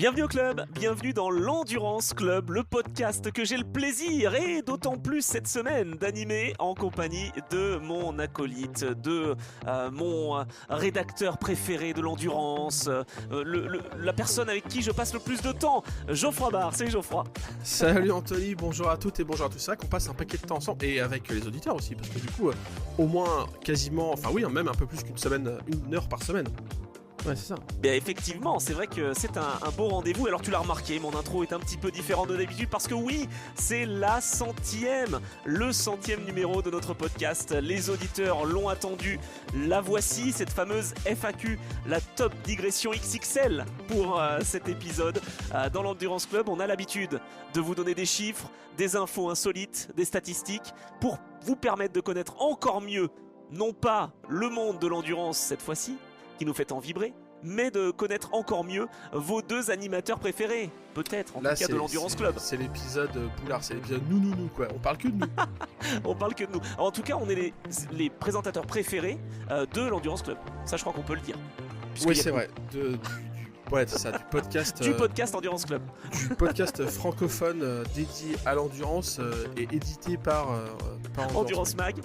Bienvenue au club, bienvenue dans l'Endurance Club, le podcast que j'ai le plaisir et d'autant plus cette semaine d'animer en compagnie de mon acolyte, de mon rédacteur préféré de l'endurance, la personne avec qui je passe le plus de temps, Geoffroy Barre. Salut Geoffroy. Salut Anthony, bonjour à toutes et bonjour à tous. C'est vrai qu'on passe un paquet de temps ensemble et avec les auditeurs aussi, parce que du coup, au moins quasiment, enfin oui, même un peu plus qu'une semaine, une heure par semaine. Ouais, c'est ça. Bien effectivement, c'est vrai que c'est un beau rendez-vous. Alors tu l'as remarqué, mon intro est un petit peu différent de d'habitude parce que oui, c'est le 100e numéro de notre podcast. Les auditeurs l'ont attendu. La voici, cette fameuse FAQ, la top digression XXL pour cet épisode. Dans l'Endurance Club, on a l'habitude de vous donner des chiffres, des infos insolites, des statistiques pour vous permettre de connaître encore mieux, non pas le monde de l'endurance cette fois-ci, qui nous fait tant vibrer, mais de connaître encore mieux vos deux animateurs préférés, peut-être, en Là, tout cas de l'Endurance Club. C'est l'épisode Poulard, c'est l'épisode nous, quoi. On parle que de nous. On parle que de nous. En tout cas, on est les présentateurs préférés de l'Endurance Club. Ça, je crois qu'on peut le dire. Oui, c'est vrai. Ouais, c'est ça, du podcast. Du podcast Endurance Club. Du podcast francophone dédié à l'endurance et édité par Endurance Mag.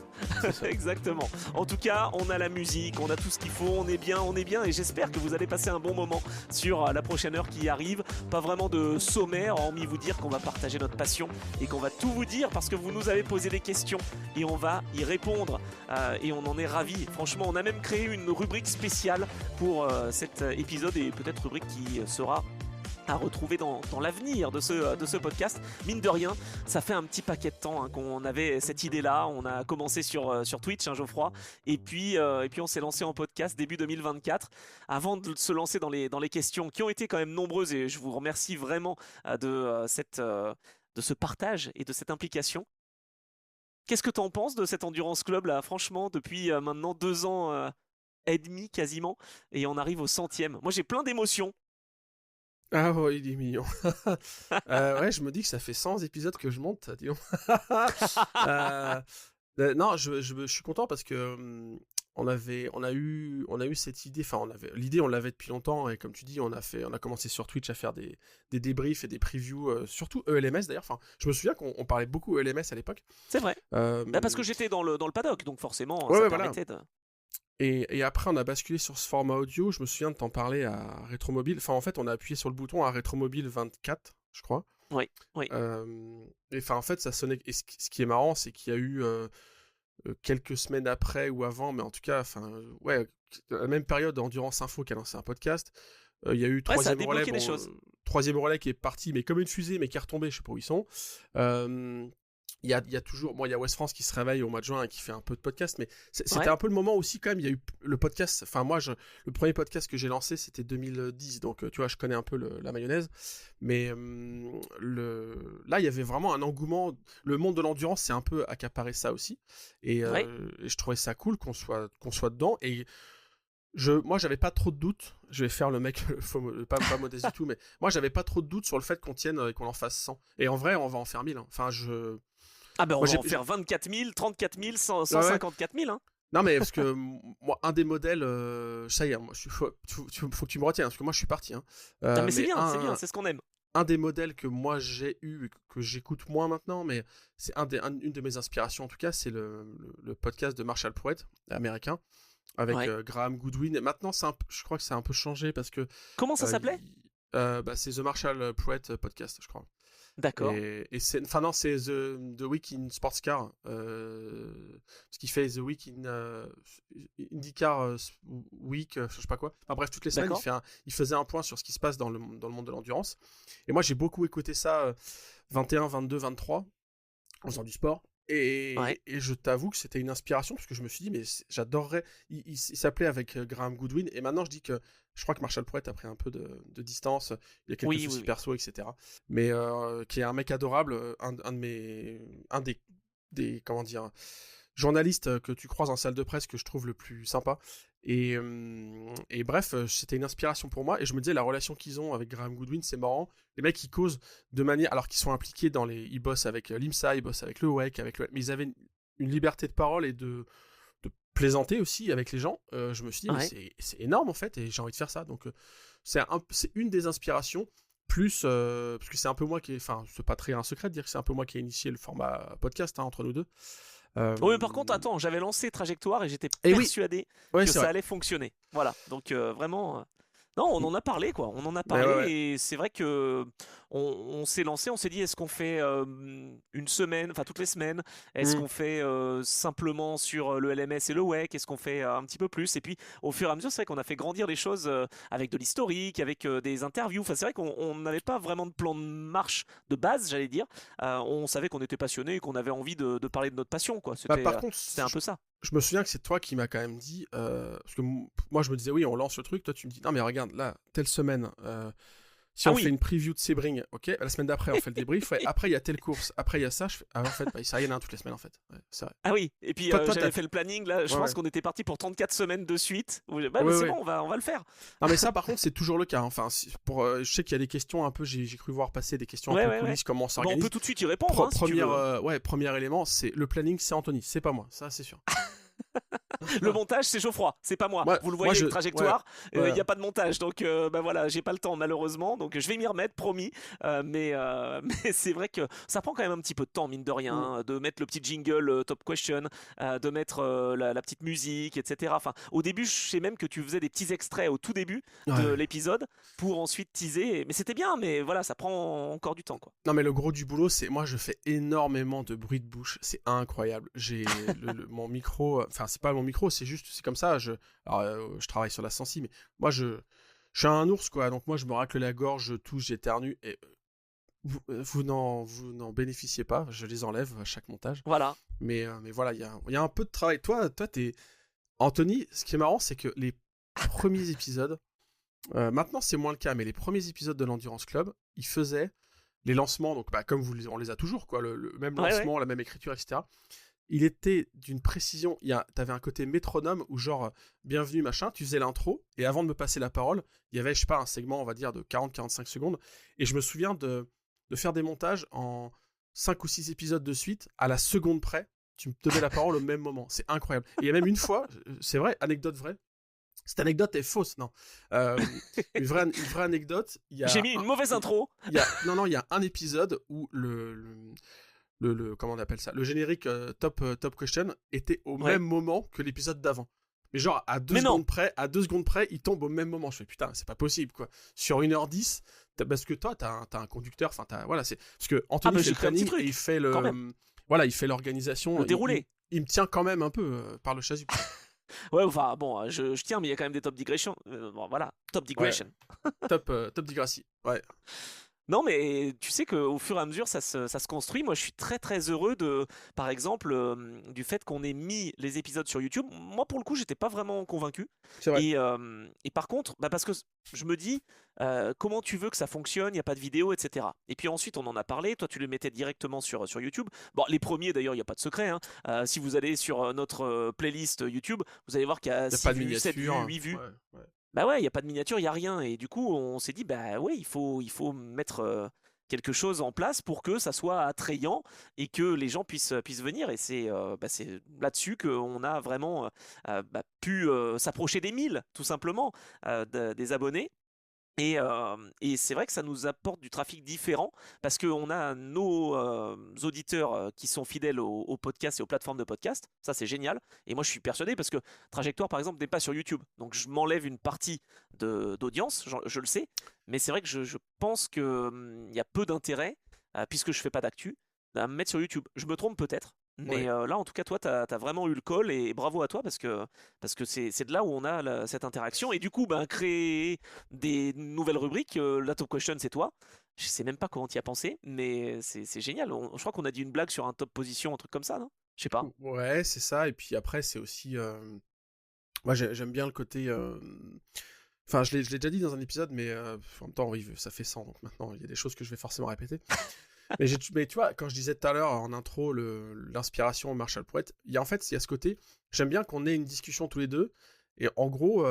Exactement. En tout cas, on a la musique, on a tout ce qu'il faut, on est bien, et j'espère que vous allez passer un bon moment sur la prochaine heure qui arrive. Pas vraiment de sommaire, hormis vous dire qu'on va partager notre passion et qu'on va tout vous dire parce que vous nous avez posé des questions et on va y répondre. Et on en est ravis. Franchement, on a même créé une rubrique spéciale pour cet épisode et peut-être rubrique qui sera à retrouver dans l'avenir de ce podcast. Mine de rien, ça fait un petit paquet de temps qu'on avait cette idée-là. On a commencé sur Twitch, Geoffroy, et puis on s'est lancé en podcast début 2024. Avant de se lancer dans les questions qui ont été quand même nombreuses, et je vous remercie vraiment de ce partage et de cette implication. Qu'est-ce que tu en penses de cet Endurance Club là, franchement, depuis maintenant 2 ans et demi quasiment, et on arrive au 100e. Moi j'ai plein d'émotions. Ah ouais, il est mignon. Ouais, je me dis que ça fait 100 épisodes que je monte, dis donc. Non, je suis content parce que on a eu cette idée, enfin l'idée on l'avait depuis longtemps et comme tu dis on a commencé sur Twitch à faire des débriefs et des previews, surtout ELMS d'ailleurs. Enfin, je me souviens qu'on parlait beaucoup ELMS à l'époque. C'est vrai. Parce que j'étais dans le paddock, donc forcément ouais, ça voilà. permettait de... Et après, on a basculé sur ce format audio. Je me souviens de t'en parler à Rétromobile. Enfin, en fait, on a appuyé sur le bouton à Rétromobile 24, je crois. Oui. Et enfin, en fait, ça sonnait. Et ce qui est marrant, c'est qu'il y a eu quelques semaines après ou avant, mais en tout cas, enfin, ouais, à la même période, Endurance Info qui a lancé un podcast. Il y a eu Troisième Relais. Troisième Relais qui est parti, mais comme une fusée, mais qui est retombé. Je sais pas où ils sont. Il y a toujours, il y a West France qui se réveille au mois de juin et qui fait un peu de podcast, mais c'était un peu le moment aussi quand même. Il y a eu le podcast. Enfin, moi, le premier podcast que j'ai lancé, c'était 2010, donc tu vois, je connais un peu la mayonnaise. Mais là, il y avait vraiment un engouement. Le monde de l'endurance, c'est un peu accaparé ça aussi, et je trouvais ça cool qu'on soit dedans. Et moi, j'avais pas trop de doutes. Je vais faire le mec, pas modeste du tout, mais moi, j'avais pas trop de doutes sur le fait qu'on tienne et qu'on en fasse 100. Et en vrai, on va en faire 1000. Hein. Enfin, on va en faire 24 000, 34 000, 154 000. Hein. Non, mais parce que moi, un des modèles, ça y est, faut que tu me retiennes, parce que moi, je suis parti. Hein. Non, mais c'est bien, c'est ce qu'on aime. Un des modèles que moi j'ai eu, que j'écoute moins maintenant, mais c'est une de mes inspirations en tout cas, c'est le podcast de Marshall Pruett, américain, avec Graham Goodwin. Et maintenant, je crois que ça a un peu changé parce que... Comment ça s'appelait c'est The Marshall Pruett Podcast, je crois. D'accord. Et c'est The Week in Sports Car, ce qui fait The Week in IndyCar Week, je sais pas quoi. Enfin bref, toutes les semaines, il faisait un point sur ce qui se passe dans le monde de l'endurance. Et moi, j'ai beaucoup écouté ça 21, 22, 23, en faisant du sport. Et je t'avoue que c'était une inspiration parce que je me suis dit, mais j'adorerais. Il s'appelait avec Graham Goodwin, et maintenant je crois que Marshall Pruett a pris un peu de distance. Il y a quelques soucis perso, etc. Mais qui est un mec adorable, un des comment dire, journalistes que tu croises en salle de presse que je trouve le plus sympa. Et bref, c'était une inspiration pour moi. Et je me disais, la relation qu'ils ont avec Graham Goodwin, c'est marrant. Les mecs, ils causent de manière... Alors qu'ils sont impliqués ils bossent avec l'IMSA, ils bossent avec le WEC, mais ils avaient une liberté de parole et de plaisanter aussi avec les gens. Je me suis dit, mais c'est énorme en fait, et j'ai envie de faire ça. Donc, c'est une des inspirations. plus parce que c'est un peu moi enfin c'est pas très un secret de dire que c'est un peu moi qui ai initié le format podcast entre nous deux. Oui, mais par contre, attends, j'avais lancé Trajectoire et j'étais Et oui, persuadé ouais, que c'est ça vrai. allait fonctionner. Voilà, donc vraiment. Non, on en a parlé quoi. On en a Mais parlé ouais, ouais. et c'est vrai que on s'est lancé. On s'est dit est-ce qu'on fait une semaine, enfin toutes les semaines. Est-ce Mm. qu'on fait simplement sur le LMS et le WEC. Est-ce qu'on fait un petit peu plus. Et puis au fur et à mesure, c'est vrai qu'on a fait grandir les choses avec de l'historique, avec des interviews. Enfin, c'est vrai qu'on n'avait pas vraiment de plan de marche de base, j'allais dire. On savait qu'on était passionné et qu'on avait envie de parler de notre passion quoi. Bah, par contre, C'était un peu ça. je me souviens que c'est toi qui m'as quand même dit, parce que moi je me disais oui, on lance le truc, toi tu me dis non mais regarde là, telle semaine, si Ah on fait oui. une preview de Sebring, ok, la semaine d'après on fait le débrief, ouais, après il y a telle course, après il y a ça, je fais, ah en fait, bah, ça y en a un toutes les semaines en fait, ouais, c'est vrai. Ah oui, et puis Toi j'avais t'as, fait le planning, là, je ouais, pense ouais, qu'on était parti pour 34 semaines de suite. Bah, ouais, c'est ouais. bon, on va le faire. Non mais ça par contre c'est toujours le cas, hein. Enfin pour, je sais qu'il y a des questions un peu, j'ai cru voir passer des questions un Ouais, peu ouais, ouais. coulisses, comment on Bon, on s'organise. peut tout de suite y répondre, hein, si tu veux. Premier élément, c'est le planning, c'est Anthony, c'est pas moi, ça c'est sûr. Le montage, c'est Geoffroy, c'est pas moi. Moi, Vous le moi voyez avec ouais, Trajectoire, il ouais. n'y a pas de montage, donc bah voilà, j'ai pas le temps malheureusement, donc je vais m'y remettre, promis. Mais c'est vrai que ça prend quand même un petit peu de temps, mine de rien, Mm. hein, de mettre le petit jingle Top Question, de mettre la petite musique, etc. Enfin, au début, je sais même que tu faisais des petits extraits au tout début Ouais, de ouais. l'épisode pour ensuite teaser. Mais c'était bien, mais voilà, ça prend encore du temps, quoi. Non mais le gros du boulot, c'est moi je fais énormément de bruit de bouche, c'est incroyable. J'ai mon micro, enfin c'est pas mon micro, c'est juste c'est comme ça. Alors, je travaille sur la sensi, mais moi je suis un ours quoi, donc moi je me racle la gorge, je touche, j'éternue et vous n'en bénéficiez pas, je les enlève à chaque montage. Voilà. Mais voilà, il y a un peu de travail. Toi t'es Anthony. Ce qui est marrant, c'est que les premiers épisodes, maintenant c'est moins le cas, mais les premiers épisodes de l'Endurance Club, ils faisaient les lancements, donc bah, comme on les a toujours, quoi, le même Ouais, ouais. lancement, la même écriture, etc. Il était d'une précision, t'avais un côté métronome où genre, bienvenue machin, tu faisais l'intro, et avant de me passer la parole, il y avait, je sais pas, un segment, on va dire, de 40-45 secondes, et je me souviens de faire des montages en 5 ou 6 épisodes de suite, à la seconde près, tu me donnais la parole au même moment, c'est incroyable. Et il y a même une fois, c'est vrai, anecdote vraie, cette anecdote est fausse, non. Euh, une vraie anecdote, J'ai mis une mauvaise intro. il y a un épisode où comment on appelle ça, le générique top question était au Ouais. même moment que l'épisode d'avant. Mais genre à Mais non. à 2 secondes près, il tombe au même moment. Je fais putain, c'est pas possible quoi. Sur 1h10, parce que toi t'as un conducteur, enfin voilà, c'est parce que Ah Anthony bah fait j'ai le créé un petit planning et truc, il fait quand même. voilà, il fait l'organisation, Le déroulé. il me tient quand même un peu par le chasuble. Ouais, enfin bon, je tiens, mais il y a quand même des top digressions. Bon, voilà, top Ouais, digression. top Digrassi. Ouais. Non, mais tu sais qu'au fur et à mesure, ça se construit. Moi, je suis très très heureux par exemple, du fait qu'on ait mis les épisodes sur YouTube. Moi, pour le coup, j'étais pas vraiment convaincu. C'est vrai. Et par contre, bah, parce que je me dis, comment tu veux que ça fonctionne? Il n'y a pas de vidéo, etc. Et puis ensuite, on en a parlé. Toi, tu les mettais directement sur YouTube. Bon, les premiers, d'ailleurs, il n'y a pas de secret, hein. Si vous allez sur notre playlist YouTube, vous allez voir qu'il y a Il n'y a 6 pas de vues, 7 vues, miniature. 8 vues. Ouais, ouais. Bah ouais, il y a pas de miniature, il y a rien. Et du coup, on s'est dit, bah ouais, il faut mettre quelque chose en place pour que ça soit attrayant et que les gens puissent venir. Et c'est là-dessus qu'on a vraiment pu s'approcher des 1000, tout simplement, des abonnés. Et c'est vrai que ça nous apporte du trafic différent parce qu'on a nos auditeurs qui sont fidèles au podcast et aux plateformes de podcast. Ça, c'est génial. Et moi, je suis persuadé parce que Trajectoire, par exemple, n'est pas sur YouTube. Donc, je m'enlève une partie d'audience, je le sais. Mais c'est vrai que je pense qu'il y a peu d'intérêt, puisque je fais pas d'actu, à me mettre sur YouTube. Je me trompe peut-être. Mais Ouais. là, en tout cas, toi, tu as vraiment eu le call et bravo à toi parce que c'est de là où on a cette interaction. Et du coup, ben, créer des nouvelles rubriques. La top question, c'est toi. Je sais même pas comment tu y as pensé, mais c'est génial. Je crois qu'on a dit une blague sur un top position, un truc comme ça, non? Je sais pas. Ouais, c'est ça. Et puis après, c'est aussi. Moi, j'aime bien le côté. Enfin, je l'ai déjà dit dans un épisode, mais en même temps, oui, ça fait 100, donc maintenant, il y a des choses que je vais forcément répéter. Mais tu vois, quand je disais tout à l'heure en intro, l'inspiration Marshall Prouet, en fait, il y a ce côté. J'aime bien qu'on ait une discussion tous les deux. Et en gros,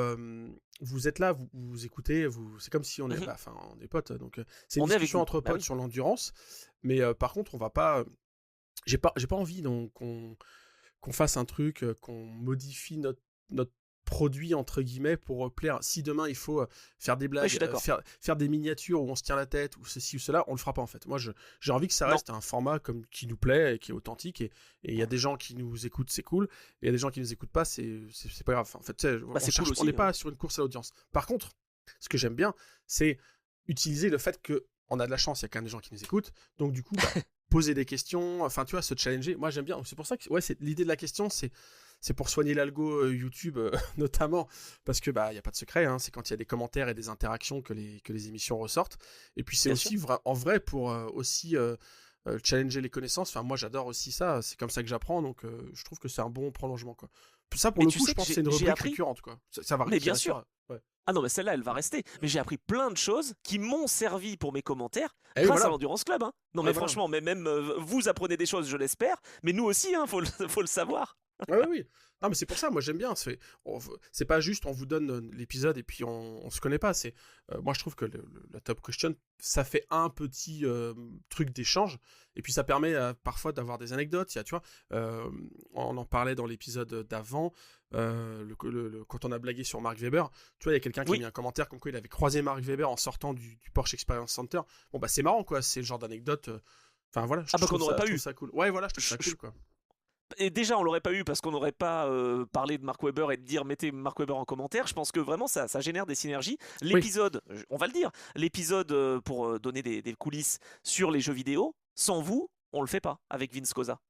vous êtes là, vous écoutez, c'est comme si on est, Mhm. bah, enfin, on est potes. Donc, c'est une On est avec discussion vous. entre Bah potes oui. sur l'endurance. Mais par contre, on va pas. J'ai pas envie donc qu'on fasse un truc, qu'on modifie notre produit entre guillemets pour plaire. Si demain il faut faire des blagues, faire des miniatures où on se tire la tête ou ceci ou cela, on le fera pas en fait. Moi j'ai envie que ça reste un format qui nous plaît et qui est authentique, et il y a des gens qui nous écoutent, c'est cool, et il y a des gens qui nous écoutent pas, c'est pas grave. En fait, on n'est pas sur une course à l'audience. Par contre, ce que j'aime bien, c'est utiliser le fait que on a de la chance, il y a quand même des gens qui nous écoutent, donc du coup poser des questions, enfin tu vois, se challenger. Moi j'aime bien, c'est pour ça que c'est l'idée de la question, c'est pour soigner l'algo YouTube notamment, parce que il y a pas de secret, hein, c'est quand il y a des commentaires et des interactions que les émissions ressortent, et puis c'est aussi en vrai pour aussi challenger les connaissances. Enfin moi j'adore aussi ça, c'est comme ça que j'apprends, donc je trouve que c'est un bon prolongement quoi. Ça pour le coup je pense que c'est une rubrique récurrente quoi. Ça va. Mais bien sûr. Ouais. Ah non mais celle-là elle va rester. Mais j'ai appris plein de choses qui m'ont servi pour mes commentaires grâce à l'Endurance Club. Hein. Non mais franchement, mais même vous apprenez des choses, je l'espère, mais nous aussi, hein, faut le savoir. Oui. Non mais c'est pour ça, moi j'aime bien. C'est pas juste on vous donne l'épisode et puis on se connaît pas. C'est moi je trouve que la Top Question, ça fait un petit truc d'échange, et puis ça permet parfois d'avoir des anecdotes. Tu vois, on en parlait dans l'épisode d'avant. Quand on a blagué sur Mark Webber, tu vois, il y a quelqu'un qui a mis un commentaire comme quoi il avait croisé Mark Webber en sortant du Porsche Experience Center. Bon c'est marrant quoi, c'est le genre d'anecdote. Enfin voilà, je trouve qu'on n'aurait pas eu ça cool. Ouais voilà, je trouve ça cool quoi. Et déjà on l'aurait pas eu parce qu'on n'aurait pas parlé de Mark Webber et de dire mettez Mark Webber en commentaire. Je pense que vraiment ça génère des synergies. L'épisode, on va le dire, l'épisode pour donner des coulisses sur les jeux vidéo, sans vous, on le fait pas avec Vince Cosa.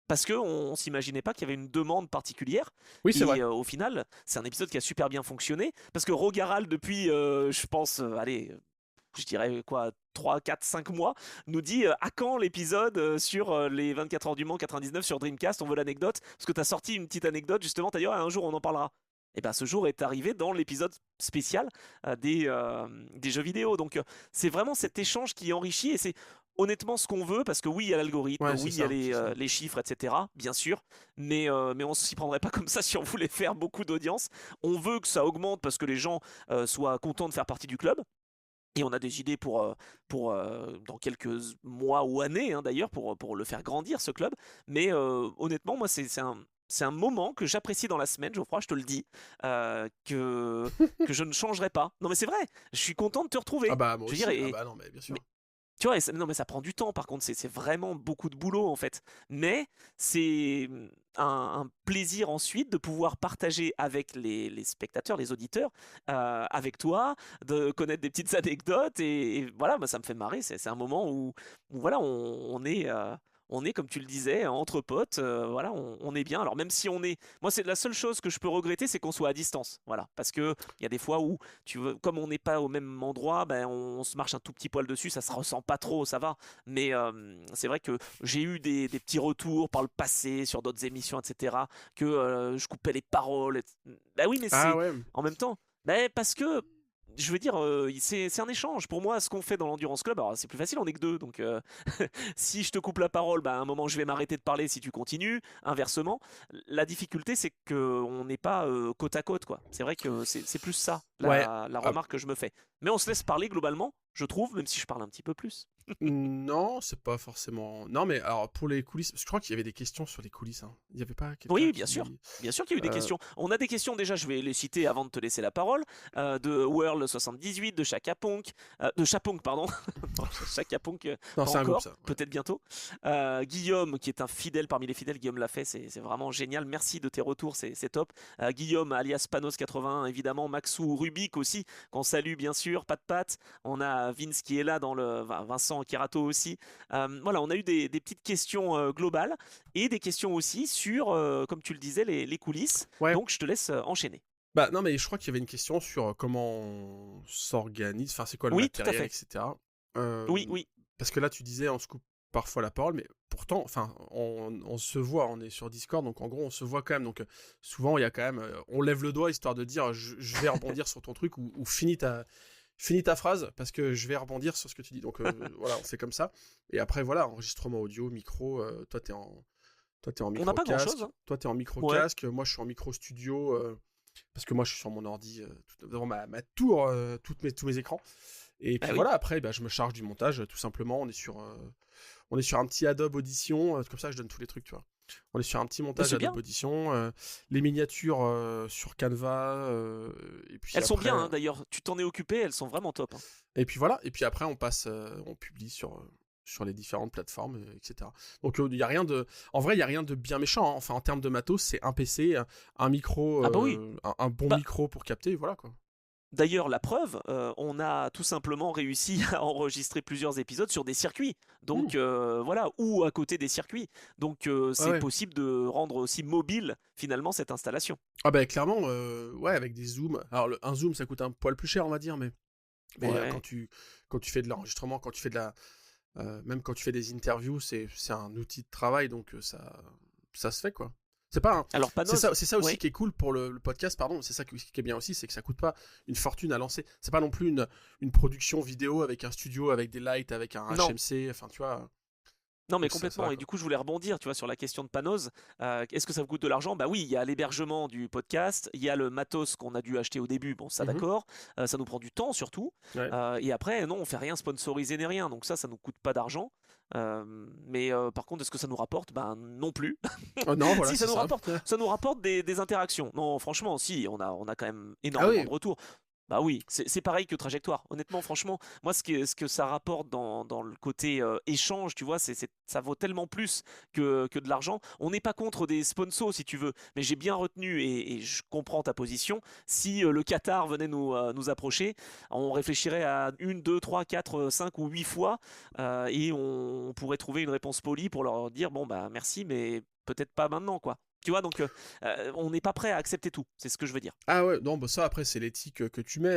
Parce qu'on s'imaginait pas qu'il y avait une demande particulière. Oui, c'est vrai. Au final, c'est un épisode qui a super bien fonctionné. Parce que Rogaral, depuis, je pense, je dirais quoi, 3, 4, 5 mois, nous dit à quand l'épisode sur les 24 heures du Mans 99 sur Dreamcast, on veut l'anecdote. Parce que tu as sorti une petite anecdote, justement, t'as dit un jour on en parlera. Et bien ce jour est arrivé dans l'épisode spécial des jeux vidéo. Donc c'est vraiment cet échange qui enrichit, et c'est honnêtement ce qu'on veut, parce que oui il y a l'algorithme, oui il y a les chiffres, etc. Bien sûr, mais on s'y prendrait pas comme ça si on voulait faire beaucoup d'audience. On veut que ça augmente parce que les gens soient contents de faire partie du club. Et on a des idées pour dans quelques mois ou années, hein, d'ailleurs, pour le faire grandir, ce club. Mais honnêtement, moi, c'est un moment que j'apprécie dans la semaine, Geoffroy, je te le dis, que je ne changerai pas. Non mais c'est vrai, je suis content de te retrouver. Ah bah moi aussi, non mais bien sûr. Tu vois, non mais ça prend du temps par contre, c'est vraiment beaucoup de boulot en fait. Mais c'est un plaisir ensuite de pouvoir partager avec les spectateurs, les auditeurs, avec toi, de connaître des petites anecdotes, et voilà, moi, ça me fait marrer, c'est un moment où voilà, on est, comme tu le disais, entre potes, voilà, on est bien. Alors même si moi c'est la seule chose que je peux regretter, c'est qu'on soit à distance, voilà, parce que il y a des fois où comme on n'est pas au même endroit, on se marche un tout petit poil dessus, ça se ressent pas trop, ça va. Mais c'est vrai que j'ai eu des petits retours par le passé sur d'autres émissions, etc., que je coupais les paroles. Bah oui, mais en même temps, parce que je veux dire, c'est un échange. Pour moi, ce qu'on fait dans l'Endurance Club, alors c'est plus facile, on est que deux. Donc, si je te coupe la parole, à un moment, je vais m'arrêter de parler si tu continues. Inversement, la difficulté, c'est qu'on n'est pas côte à côte, quoi. C'est vrai que c'est plus ça, la remarque que je me fais. Mais on se laisse parler globalement, je trouve, même si je parle un petit peu plus. Non, c'est pas forcément. Non, mais alors pour les coulisses, je crois qu'il y avait des questions sur les coulisses. Hein. Il n'y avait pas. Oui, bien sûr. Bien sûr qu'il y a eu des questions. On a des questions déjà, je vais les citer avant de te laisser la parole. De Whirl78, de Chaka Ponk, de Chapong, pardon. Chaka Ponk, non, c'est un groupe, ça. Ouais. Peut-être bientôt. Guillaume, qui est un fidèle parmi les fidèles, Guillaume l'a fait, c'est vraiment génial. Merci de tes retours, c'est top. Guillaume, alias Panos81, évidemment. Maxou, Rubik aussi, qu'on salue bien sûr. Pat. On a Vince qui est là dans le. Vincent Kerato aussi. Voilà, on a eu des petites questions globales et des questions aussi sur, comme tu le disais, les coulisses. Ouais. Donc je te laisse enchaîner. Non, mais je crois qu'il y avait une question sur comment on s'organise, enfin c'est quoi le matériel, etc. Oui. Parce que là tu disais on se coupe parfois la parole, mais pourtant, enfin on se voit, on est sur Discord, donc en gros on se voit quand même. Donc souvent il y a quand même, on lève le doigt histoire de dire je vais rebondir sur ton truc, ou finis ta phrase parce que je vais rebondir sur ce que tu dis. Donc voilà, c'est comme ça. Et après voilà, enregistrement audio, micro, toi t'es en micro. On n'a pas grand chose. Hein. Toi t'es en micro casque, moi je suis en micro studio parce que moi je suis sur mon ordi devant ma tour, tous mes écrans. Et puis voilà, après je me charge du montage tout simplement. On est sur un petit Adobe Audition, comme ça je donne tous les trucs, tu vois. On est sur un petit montage Adobe Audition, les miniatures sur Canva. Et puis elles après, sont bien, hein, d'ailleurs. Tu t'en es occupé, elles sont vraiment top. Hein. Et puis voilà. Et puis après, on publie sur les différentes plateformes, etc. Donc il y a rien de, en vrai, il y a rien de bien méchant. Hein. Enfin, en termes de matos, c'est un PC, un micro, Ah bah oui. un bon micro pour capter, voilà quoi. D'ailleurs, la preuve, on a tout simplement réussi à enregistrer plusieurs épisodes sur des circuits. Donc voilà, ou à côté des circuits. Donc c'est possible de rendre aussi mobile finalement cette installation. Ah bah clairement, ouais, avec des zooms. Alors un zoom, ça coûte un poil plus cher, on va dire, mais quand tu fais de l'enregistrement, quand tu fais de la, même quand tu fais des interviews, c'est un outil de travail, donc ça se fait quoi. C'est pas Alors Panos, c'est ça aussi qui est cool pour le podcast, pardon, c'est ça qui est bien aussi, c'est que ça coûte pas une fortune à lancer. C'est pas non plus une production vidéo avec un studio, avec des lights, avec un HMC, enfin tu vois. Non mais complètement, et du coup je voulais rebondir tu vois, sur la question de Panos. Est-ce que ça vous coûte de l'argent? Bah oui, il y a l'hébergement du podcast, il y a le matos qu'on a dû acheter au début, bon ça d'accord, ça nous prend du temps surtout, et après non on fait rien sponsoriser ni rien, donc ça nous coûte pas d'argent. Mais par contre est-ce que ça nous rapporte? Ben non plus. Oh non, voilà, si ça nous rapporte des interactions. Non franchement si, on a quand même énormément de retours. Bah oui, c'est pareil que Trajectoire. Honnêtement, franchement, moi, ce que ça rapporte dans le côté échange, tu vois, ça vaut tellement plus que de l'argent. On n'est pas contre des sponsors, si tu veux, mais j'ai bien retenu, et je comprends ta position. Si le Qatar venait nous approcher, on réfléchirait à 1, 2, 3, 4, 5 ou 8 fois, et on pourrait trouver une réponse polie pour leur dire, bon, bah merci, mais peut-être pas maintenant, quoi. Tu vois, donc on n'est pas prêt à accepter tout, c'est ce que je veux dire. Ah ouais, non, bah ça après c'est l'éthique que tu mets.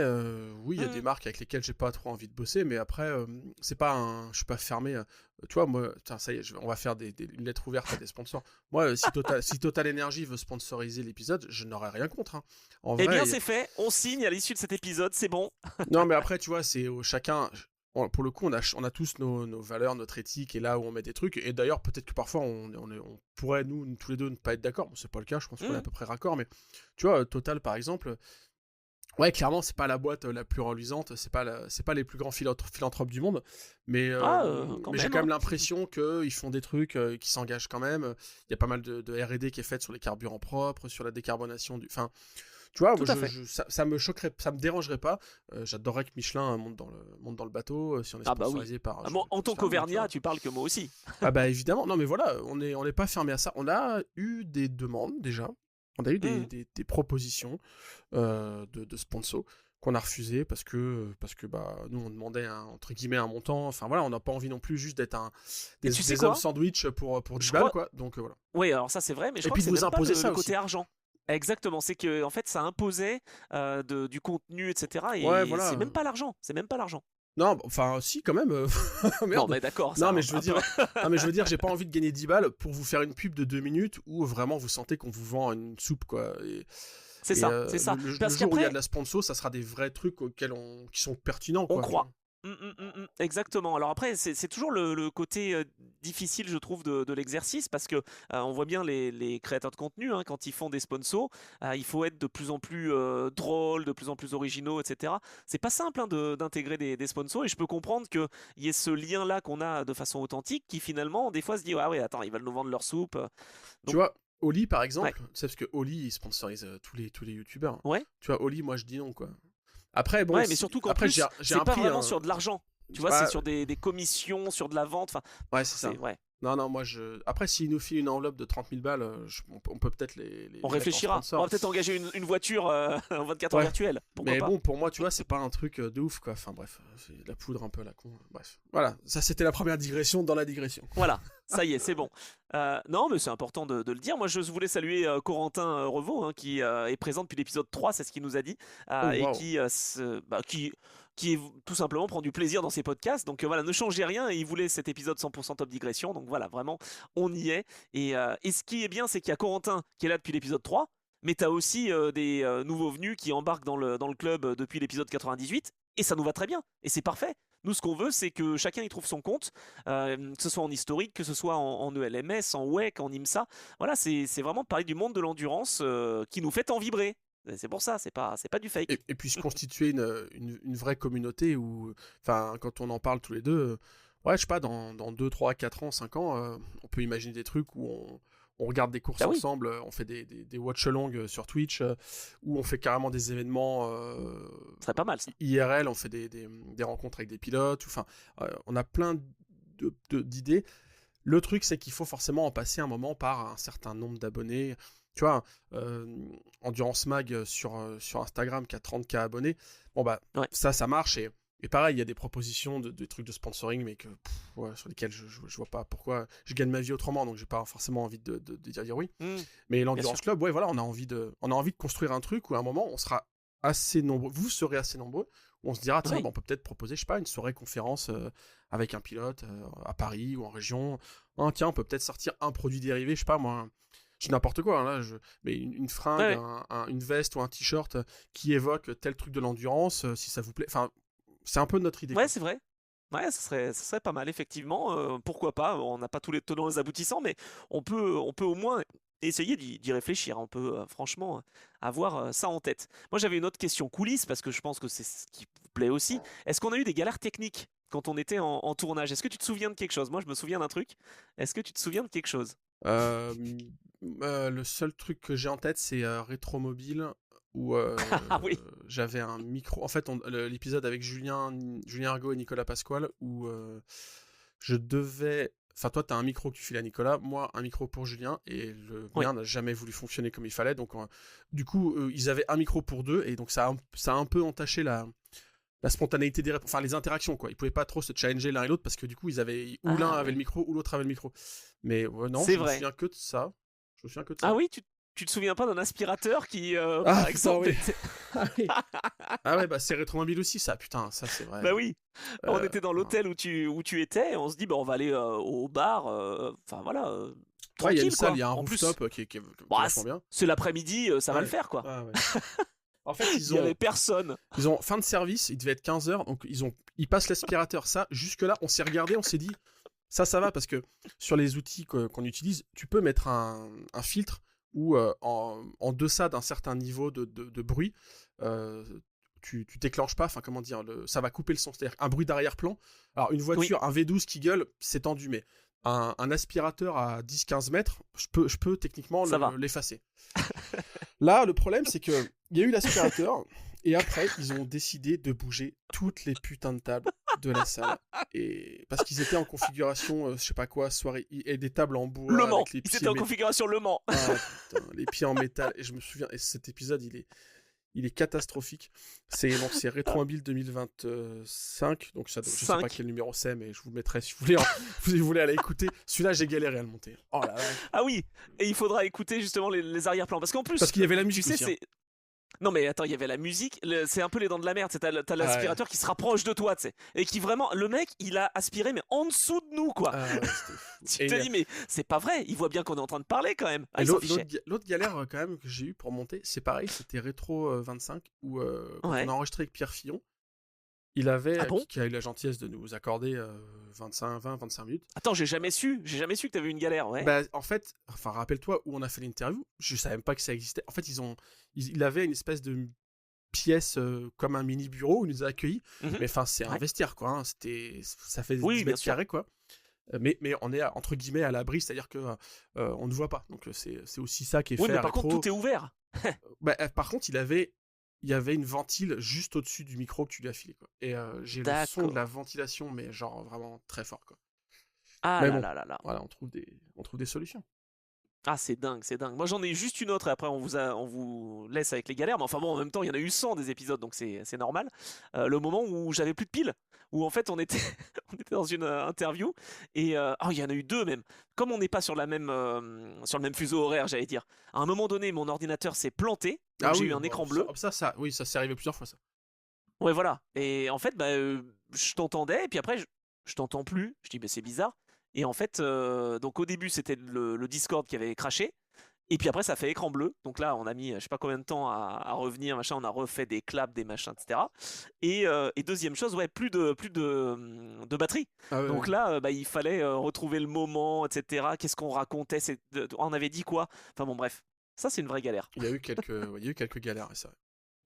Oui, il y a des marques avec lesquelles j'ai pas trop envie de bosser, mais après, c'est pas je suis pas fermé. Tu vois, moi, ça y est, on va faire une lettre ouverte à des sponsors. Moi, si Total Energy veut sponsoriser l'épisode, je n'aurais rien contre. Hein. Eh bien, c'est fait, on signe à l'issue de cet épisode, c'est bon. Non, mais après, tu vois, c'est chacun. Pour le coup, on a tous nos valeurs, notre éthique et là où on met des trucs. Et d'ailleurs, peut-être que parfois, on pourrait, nous, tous les deux, ne pas être d'accord. Bon, c'est pas le cas, je pense qu'on est à peu près raccord. Mais tu vois, Total, par exemple, ouais, clairement, c'est pas la boîte la plus reluisante. C'est pas les plus grands philanthropes du monde. Mais, mais j'ai quand même l'impression qu'ils font des trucs qui s'engagent quand même. Il y a pas mal de R&D qui est faite sur les carburants propres, sur la décarbonation du... Enfin, tu vois, ça me choquerait, ça me dérangerait pas. J'adorerais que Michelin monte dans le bateau si on est sponsorisé par. En tant qu'Auvergnat, tu parles que moi aussi. Ah bah évidemment, non mais voilà, on n'est pas fermé à ça. On a eu des demandes déjà, on a eu des propositions de sponsors qu'on a refusé parce que bah nous on demandait entre guillemets un montant. Enfin voilà, on n'a pas envie non plus juste d'être des hommes sandwich pour 10 balles quoi. Donc voilà. Oui, alors ça c'est vrai, mais je crois que c'est même pas le côté argent. Exactement, c'est que en fait ça imposait du contenu, etc. Et voilà. C'est même pas l'argent, Non, enfin, si, quand même. Non, mais d'accord. Non, mais je veux dire, j'ai pas envie de gagner 10 balles pour vous faire une pub de 2 minutes où vraiment vous sentez qu'on vous vend une soupe, quoi. C'est ça. Le jour où il y a de la sponsor, ça sera des vrais trucs qui sont pertinents, quoi. On croit. Exactement. Alors après, c'est toujours le côté difficile, je trouve, de l'exercice parce que on voit bien les créateurs de contenu quand ils font des sponsors, il faut être de plus en plus drôle, de plus en plus originaux, etc. C'est pas simple d'intégrer des sponsors et je peux comprendre qu'il y ait ce lien-là qu'on a de façon authentique qui finalement, des fois, se dit ah ouais, attends, ils veulent nous vendre leur soupe. Donc... Tu vois, Oli par exemple, c'est parce que Oli il sponsorise tous les youtubeurs. Ouais. Tu vois, Oli, moi je dis non quoi. Après, bon, ouais, mais surtout qu'en plus, c'est pas vraiment sur de l'argent. Tu vois, c'est sur des commissions, sur de la vente. Enfin, ouais, c'est ça. Ouais. Non, moi après, s'il nous file une enveloppe de 30 000 balles, on peut peut-être les on réfléchira. On va peut-être engager une voiture en 24 heures virtuelle. Mais bon, pour moi, tu vois, c'est pas un truc de ouf, quoi. Enfin, bref, c'est de la poudre un peu à la con. Bref, voilà, ça c'était la première digression dans la digression. Voilà, ça y est, c'est bon. Non, mais c'est important de le dire. Moi, je voulais saluer Corentin Revaux, qui est présent depuis l'épisode 3, c'est ce qu'il nous a dit, et qui tout simplement prend du plaisir dans ses podcasts. Donc voilà, ne changez rien. Et il voulait cet épisode 100% top digression. Donc voilà, vraiment, on y est. Et ce qui est bien, c'est qu'il y a Corentin qui est là depuis l'épisode 3. Mais tu as aussi des nouveaux venus qui embarquent dans le club depuis l'épisode 98. Et ça nous va très bien. Et c'est parfait. Nous, ce qu'on veut, c'est que chacun y trouve son compte, que ce soit en historique, que ce soit en ELMS, en WEC, en IMSA. Voilà, c'est vraiment parler du monde de l'endurance qui nous fait en vibrer. C'est pour ça, c'est pas du fake. Et puis se constituer une vraie communauté où, enfin, quand on en parle tous les deux, ouais, je sais pas, dans 2, 3, 4 ans, 5 ans, on peut imaginer des trucs où on regarde des courses Bah oui. ensemble, on fait des watch-alongs sur Twitch, où on fait carrément des événements Ce serait pas mal ça. IRL, on fait des rencontres avec des pilotes, enfin, on a plein d'idées. Le truc, c'est qu'il faut forcément en passer un moment par un certain nombre d'abonnés. Tu vois, Endurance Mag sur Instagram qui a 30K abonnés, bon bah Ouais. ça marche, et pareil, il y a des propositions de trucs de sponsoring, mais sur lesquels je vois pas pourquoi. Je gagne ma vie autrement, donc j'ai pas forcément envie de dire oui. Mais l'Endurance Club, ouais, voilà, on a envie de construire un truc où à un moment on sera assez nombreux, vous serez assez nombreux, où on se dira tiens, Oui. bah, on peut peut-être proposer, je sais pas, une soirée conférence avec un pilote à Paris ou en région. Tiens, on peut peut-être sortir un produit dérivé, je sais pas moi. Je dis n'importe quoi, hein, là, mais une fringue, Ouais. une veste ou un t-shirt qui évoque tel truc de l'endurance, si ça vous plaît. Enfin, c'est un peu notre idée, Ouais, quoi. c'est vrai. Ouais, ça serait pas mal, effectivement. Pourquoi pas? On n'a pas tous les tenants et les aboutissants, mais on peut au moins essayer d'y réfléchir. On peut franchement avoir ça en tête. Moi, j'avais une autre question coulisses, parce que je pense que c'est ce qui vous plaît aussi. Est-ce qu'on a eu des galères techniques quand on était en tournage? Est-ce que tu te souviens de quelque chose? Moi, je me souviens d'un truc. Est-ce que tu te souviens de quelque chose? Euh, le seul truc que j'ai en tête, c'est Rétromobile, où Ah oui, j'avais un micro. En fait, l'épisode avec Julien Argo et Nicolas Pasquale, où je devais. Enfin, toi, t'as un micro que tu files à Nicolas, moi, un micro pour Julien, et le oui. mien n'a jamais voulu fonctionner comme il fallait. Donc, du coup, ils avaient un micro pour deux, et donc ça a un peu entaché la spontanéité des réponses, enfin les interactions, quoi. Ils pouvaient pas trop se challenger l'un et l'autre parce que du coup, ou l'un Ah avait le oui, micro ou l'autre avait le micro. Mais non, c'est je me vrai. souviens que de ça. Je me souviens que de Ah ça. oui, tu te souviens pas d'un aspirateur qui, Ah par putain, exemple, oui. était... Ah oui. Ah ouais, bah c'est Rétromobile aussi, ça. Putain, ça c'est vrai. Bah oui, on était dans Non. l'hôtel où tu étais, et on se dit bah on va aller au bar, enfin voilà, Ouais, il y a une tranquille salle, quoi. il y a un En plus, rooftop qui est bah, vachement bien. c'est l'après-midi, ça va le Ouais. faire quoi. Ah ouais. En fait, Il y avait personne. ils ont fin de service, il devait être 15h, donc ils passent l'aspirateur. Ça, jusque-là, on s'est regardé, on s'est dit, ça va, parce que sur les outils qu'on utilise, tu peux mettre un filtre où en deçà d'un certain niveau de bruit, tu déclenches pas, enfin comment dire, ça va couper le son. C'est-à-dire un bruit d'arrière-plan. Alors une Oui, voiture, un V12 qui gueule, c'est tendu, mais un aspirateur à 10-15 mètres, je peux techniquement ça va. l'effacer. Là, le problème, c'est que il y a eu l'aspirateur, et après, ils ont décidé de bouger toutes les putains de tables de la salle. Et parce qu'ils étaient en configuration, je sais pas quoi, soirée, et des tables en bois Le Mans, avec les il pieds. était en configuration Le Mans. Ah putain, les pieds en métal. Et je me souviens, et cet épisode, il est catastrophique. C'est Rétromobile 2025, donc ça, je sais pas 5. quel numéro c'est, mais je vous le mettrai si vous voulez, si vous voulez aller écouter. Celui-là, j'ai galéré à le monter. Oh la vache. Ah oui, et il faudra écouter justement les arrière-plans, parce qu'en Parce plus, qu'il y avait la tu musique sais, aussi, hein. c'est... Non mais attends, il y avait la musique, c'est un peu les dents de la mer, t'as Ah ouais. l'aspirateur qui se rapproche de toi, tu sais, et qui vraiment, le mec, il a aspiré mais en dessous de nous quoi. Ah ouais, c'était fou. Tu te dis mais c'est pas vrai, il voit bien qu'on est en train de parler quand même. Ah, Et il s'en fichait. l'autre galère quand même que j'ai eu pour monter, c'est pareil, c'était Rétro 25, où quand on Ouais. a enregistré avec Pierre Fillon, il avait, Ah bon? qui a eu la gentillesse de nous accorder 20-25 minutes. Attends, j'ai jamais su que t'avais eu une galère, ouais. Bah, en fait, enfin, rappelle-toi où on a fait l'interview, je savais même pas que ça existait. En fait, il avait une espèce de pièce comme un mini bureau où il nous a accueillis. Mhm. Mais enfin, c'est un Ouais. vestiaire, quoi, hein. Ça fait Oui, 10 bien mètres sûr. carrés, quoi. Mais on est entre guillemets à l'abri, c'est-à-dire que on ne voit pas. Donc c'est aussi ça qui est Oui, fait mais à par contre Rétro. tout est ouvert. Bah, par contre, il y avait une ventile juste au-dessus du micro que tu lui as filé, quoi. Et j'ai le son de la D'accord. ventilation, mais genre vraiment très fort, quoi. Ah Mais là bon, là là là. voilà, on trouve des solutions. Ah, c'est dingue, c'est dingue. Moi, j'en ai juste une autre, et après, on vous laisse avec les galères. Mais enfin bon, en même temps, il y en a eu 100 des épisodes, donc c'est normal. Le moment où j'avais plus de piles, où en fait, on était, on était dans une interview, et oh, il y en a eu deux même. Comme on n'est pas sur sur le même fuseau horaire, j'allais dire. À un moment donné, mon ordinateur s'est planté, donc Ah j'ai oui, eu un bon, écran bleu. oui, ça s'est arrivé plusieurs fois, ça. Ouais, voilà. Et en fait, bah, je t'entendais, et puis après, je t'entends plus. Je dis, bah, c'est bizarre. Et en fait, donc au début, c'était le Discord qui avait craché. Et puis après, ça fait écran bleu. Donc là, on a mis, je sais pas combien de temps à revenir, machin. On a refait des claps, des machins, etc. Et deuxième chose, ouais, plus de batterie. Ah ouais, Donc ouais. là, bah, il fallait retrouver le moment, etc. Qu'est-ce qu'on racontait, on avait dit quoi. Enfin bon, bref. Ça, c'est une vraie galère. Ouais, il y a eu quelques galères, et ça.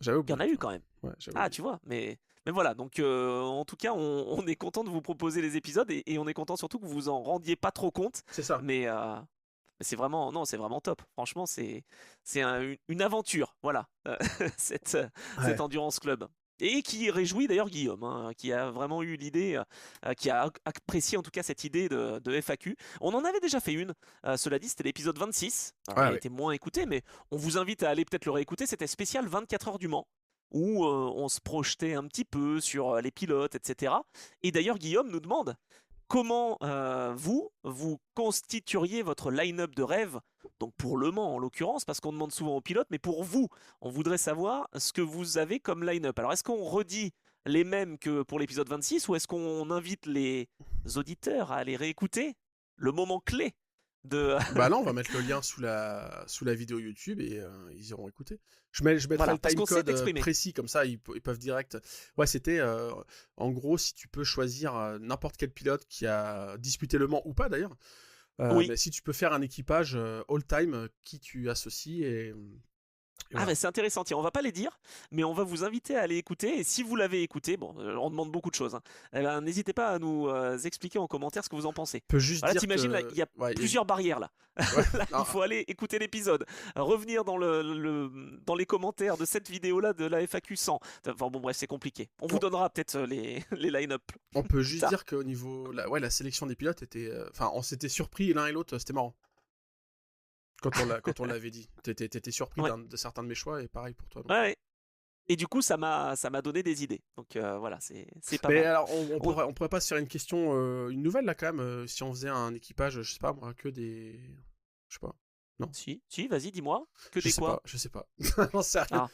J'avais Il y en oublié, a tu eu vois. quand même. Ouais, j'avais Ah, oublié. tu vois, mais voilà, donc en tout cas, on est content de vous proposer les épisodes, et on est content surtout que vous en rendiez pas trop compte, C'est ça. mais, c'est vraiment, non, c'est vraiment top. Franchement, c'est une aventure, voilà, cette Ouais. Endurance Club. Et qui réjouit d'ailleurs Guillaume, hein, qui a vraiment eu l'idée, qui a apprécié en tout cas cette idée de FAQ. On en avait déjà fait une, cela dit, c'était l'épisode 26. Alors, Ouais, il a ouais. été moins écouté, mais on vous invite à aller peut-être le réécouter. C'était spécial 24 heures du Mans, où on se projetait un petit peu sur les pilotes, etc. Et d'ailleurs, Guillaume nous demande comment vous constitueriez votre line-up de rêve, donc pour Le Mans en l'occurrence, parce qu'on demande souvent aux pilotes, mais pour vous, on voudrait savoir ce que vous avez comme line-up. Alors est-ce qu'on redit les mêmes que pour l'épisode 26 ou est-ce qu'on invite les auditeurs à aller réécouter le moment clé de... Bah là, on va mettre le lien sous la vidéo YouTube et ils iront écouter. Je mettrai Voilà, le parce qu'on s'est timecode exprimé. précis, comme ça ils peuvent direct. Ouais, c'était en gros, si tu peux choisir n'importe quel pilote qui a disputé Le Mans ou pas d'ailleurs, Oui. mais si tu peux faire un équipage all-time qui tu associes et Ah voilà. bah c'est intéressant, tiens, on va pas les dire, mais on va vous inviter à aller écouter, et si vous l'avez écouté, bon, on demande beaucoup de choses, hein, eh ben, n'hésitez pas à nous expliquer en commentaire ce que vous en pensez. Je peux juste Voilà, dire t'imagines, là, que il y a ouais, plusieurs barrières là. ouais, Là, non, il faut aller écouter l'épisode, revenir dans dans les commentaires de cette vidéo-là de la FAQ 100. Enfin bon bref, c'est compliqué. On vous on, donnera peut-être les line-up on peut plus juste tard. dire qu'au niveau la sélection des pilotes était enfin on s'était surpris l'un et l'autre, c'était marrant. Quand on l'avait dit. T'étais surpris Ouais, de certains de mes choix et pareil pour toi. Donc. ouais, ouais. Et du coup, ça m'a donné des idées. Donc voilà, c'est pas Mais mal. alors, On- on pourrait pas se faire une question, une nouvelle là quand même, si on faisait un équipage, je sais pas moi, que des. Je sais pas. Non, Si, vas-y, dis-moi. Que des quoi? je sais pas. J'en sais rien. Ah.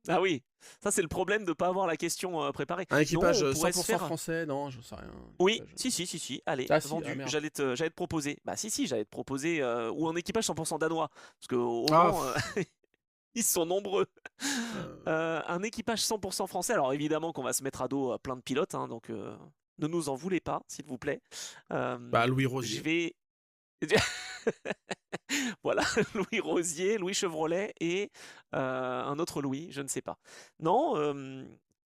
Ah oui, ça c'est le problème de ne pas avoir la question préparée. Un Non, équipage on pourrait se 100% faire. français, non, j'en sais rien. Un Oui, équipage. si, allez, Ah si, ah vendu. merde. J'allais te proposer. Bah si, j'allais te proposer. Ou un équipage 100% danois. Parce qu'au Ah, Mans, ils sont nombreux. euh, Un équipage 100% français. Alors évidemment qu'on va se mettre à dos plein de pilotes, hein, donc ne nous en voulez pas, s'il vous plaît. bah Louis Je Rosier. vais. Voilà, Louis Rosier, Louis Chevrolet et un autre Louis, je ne sais pas. Non,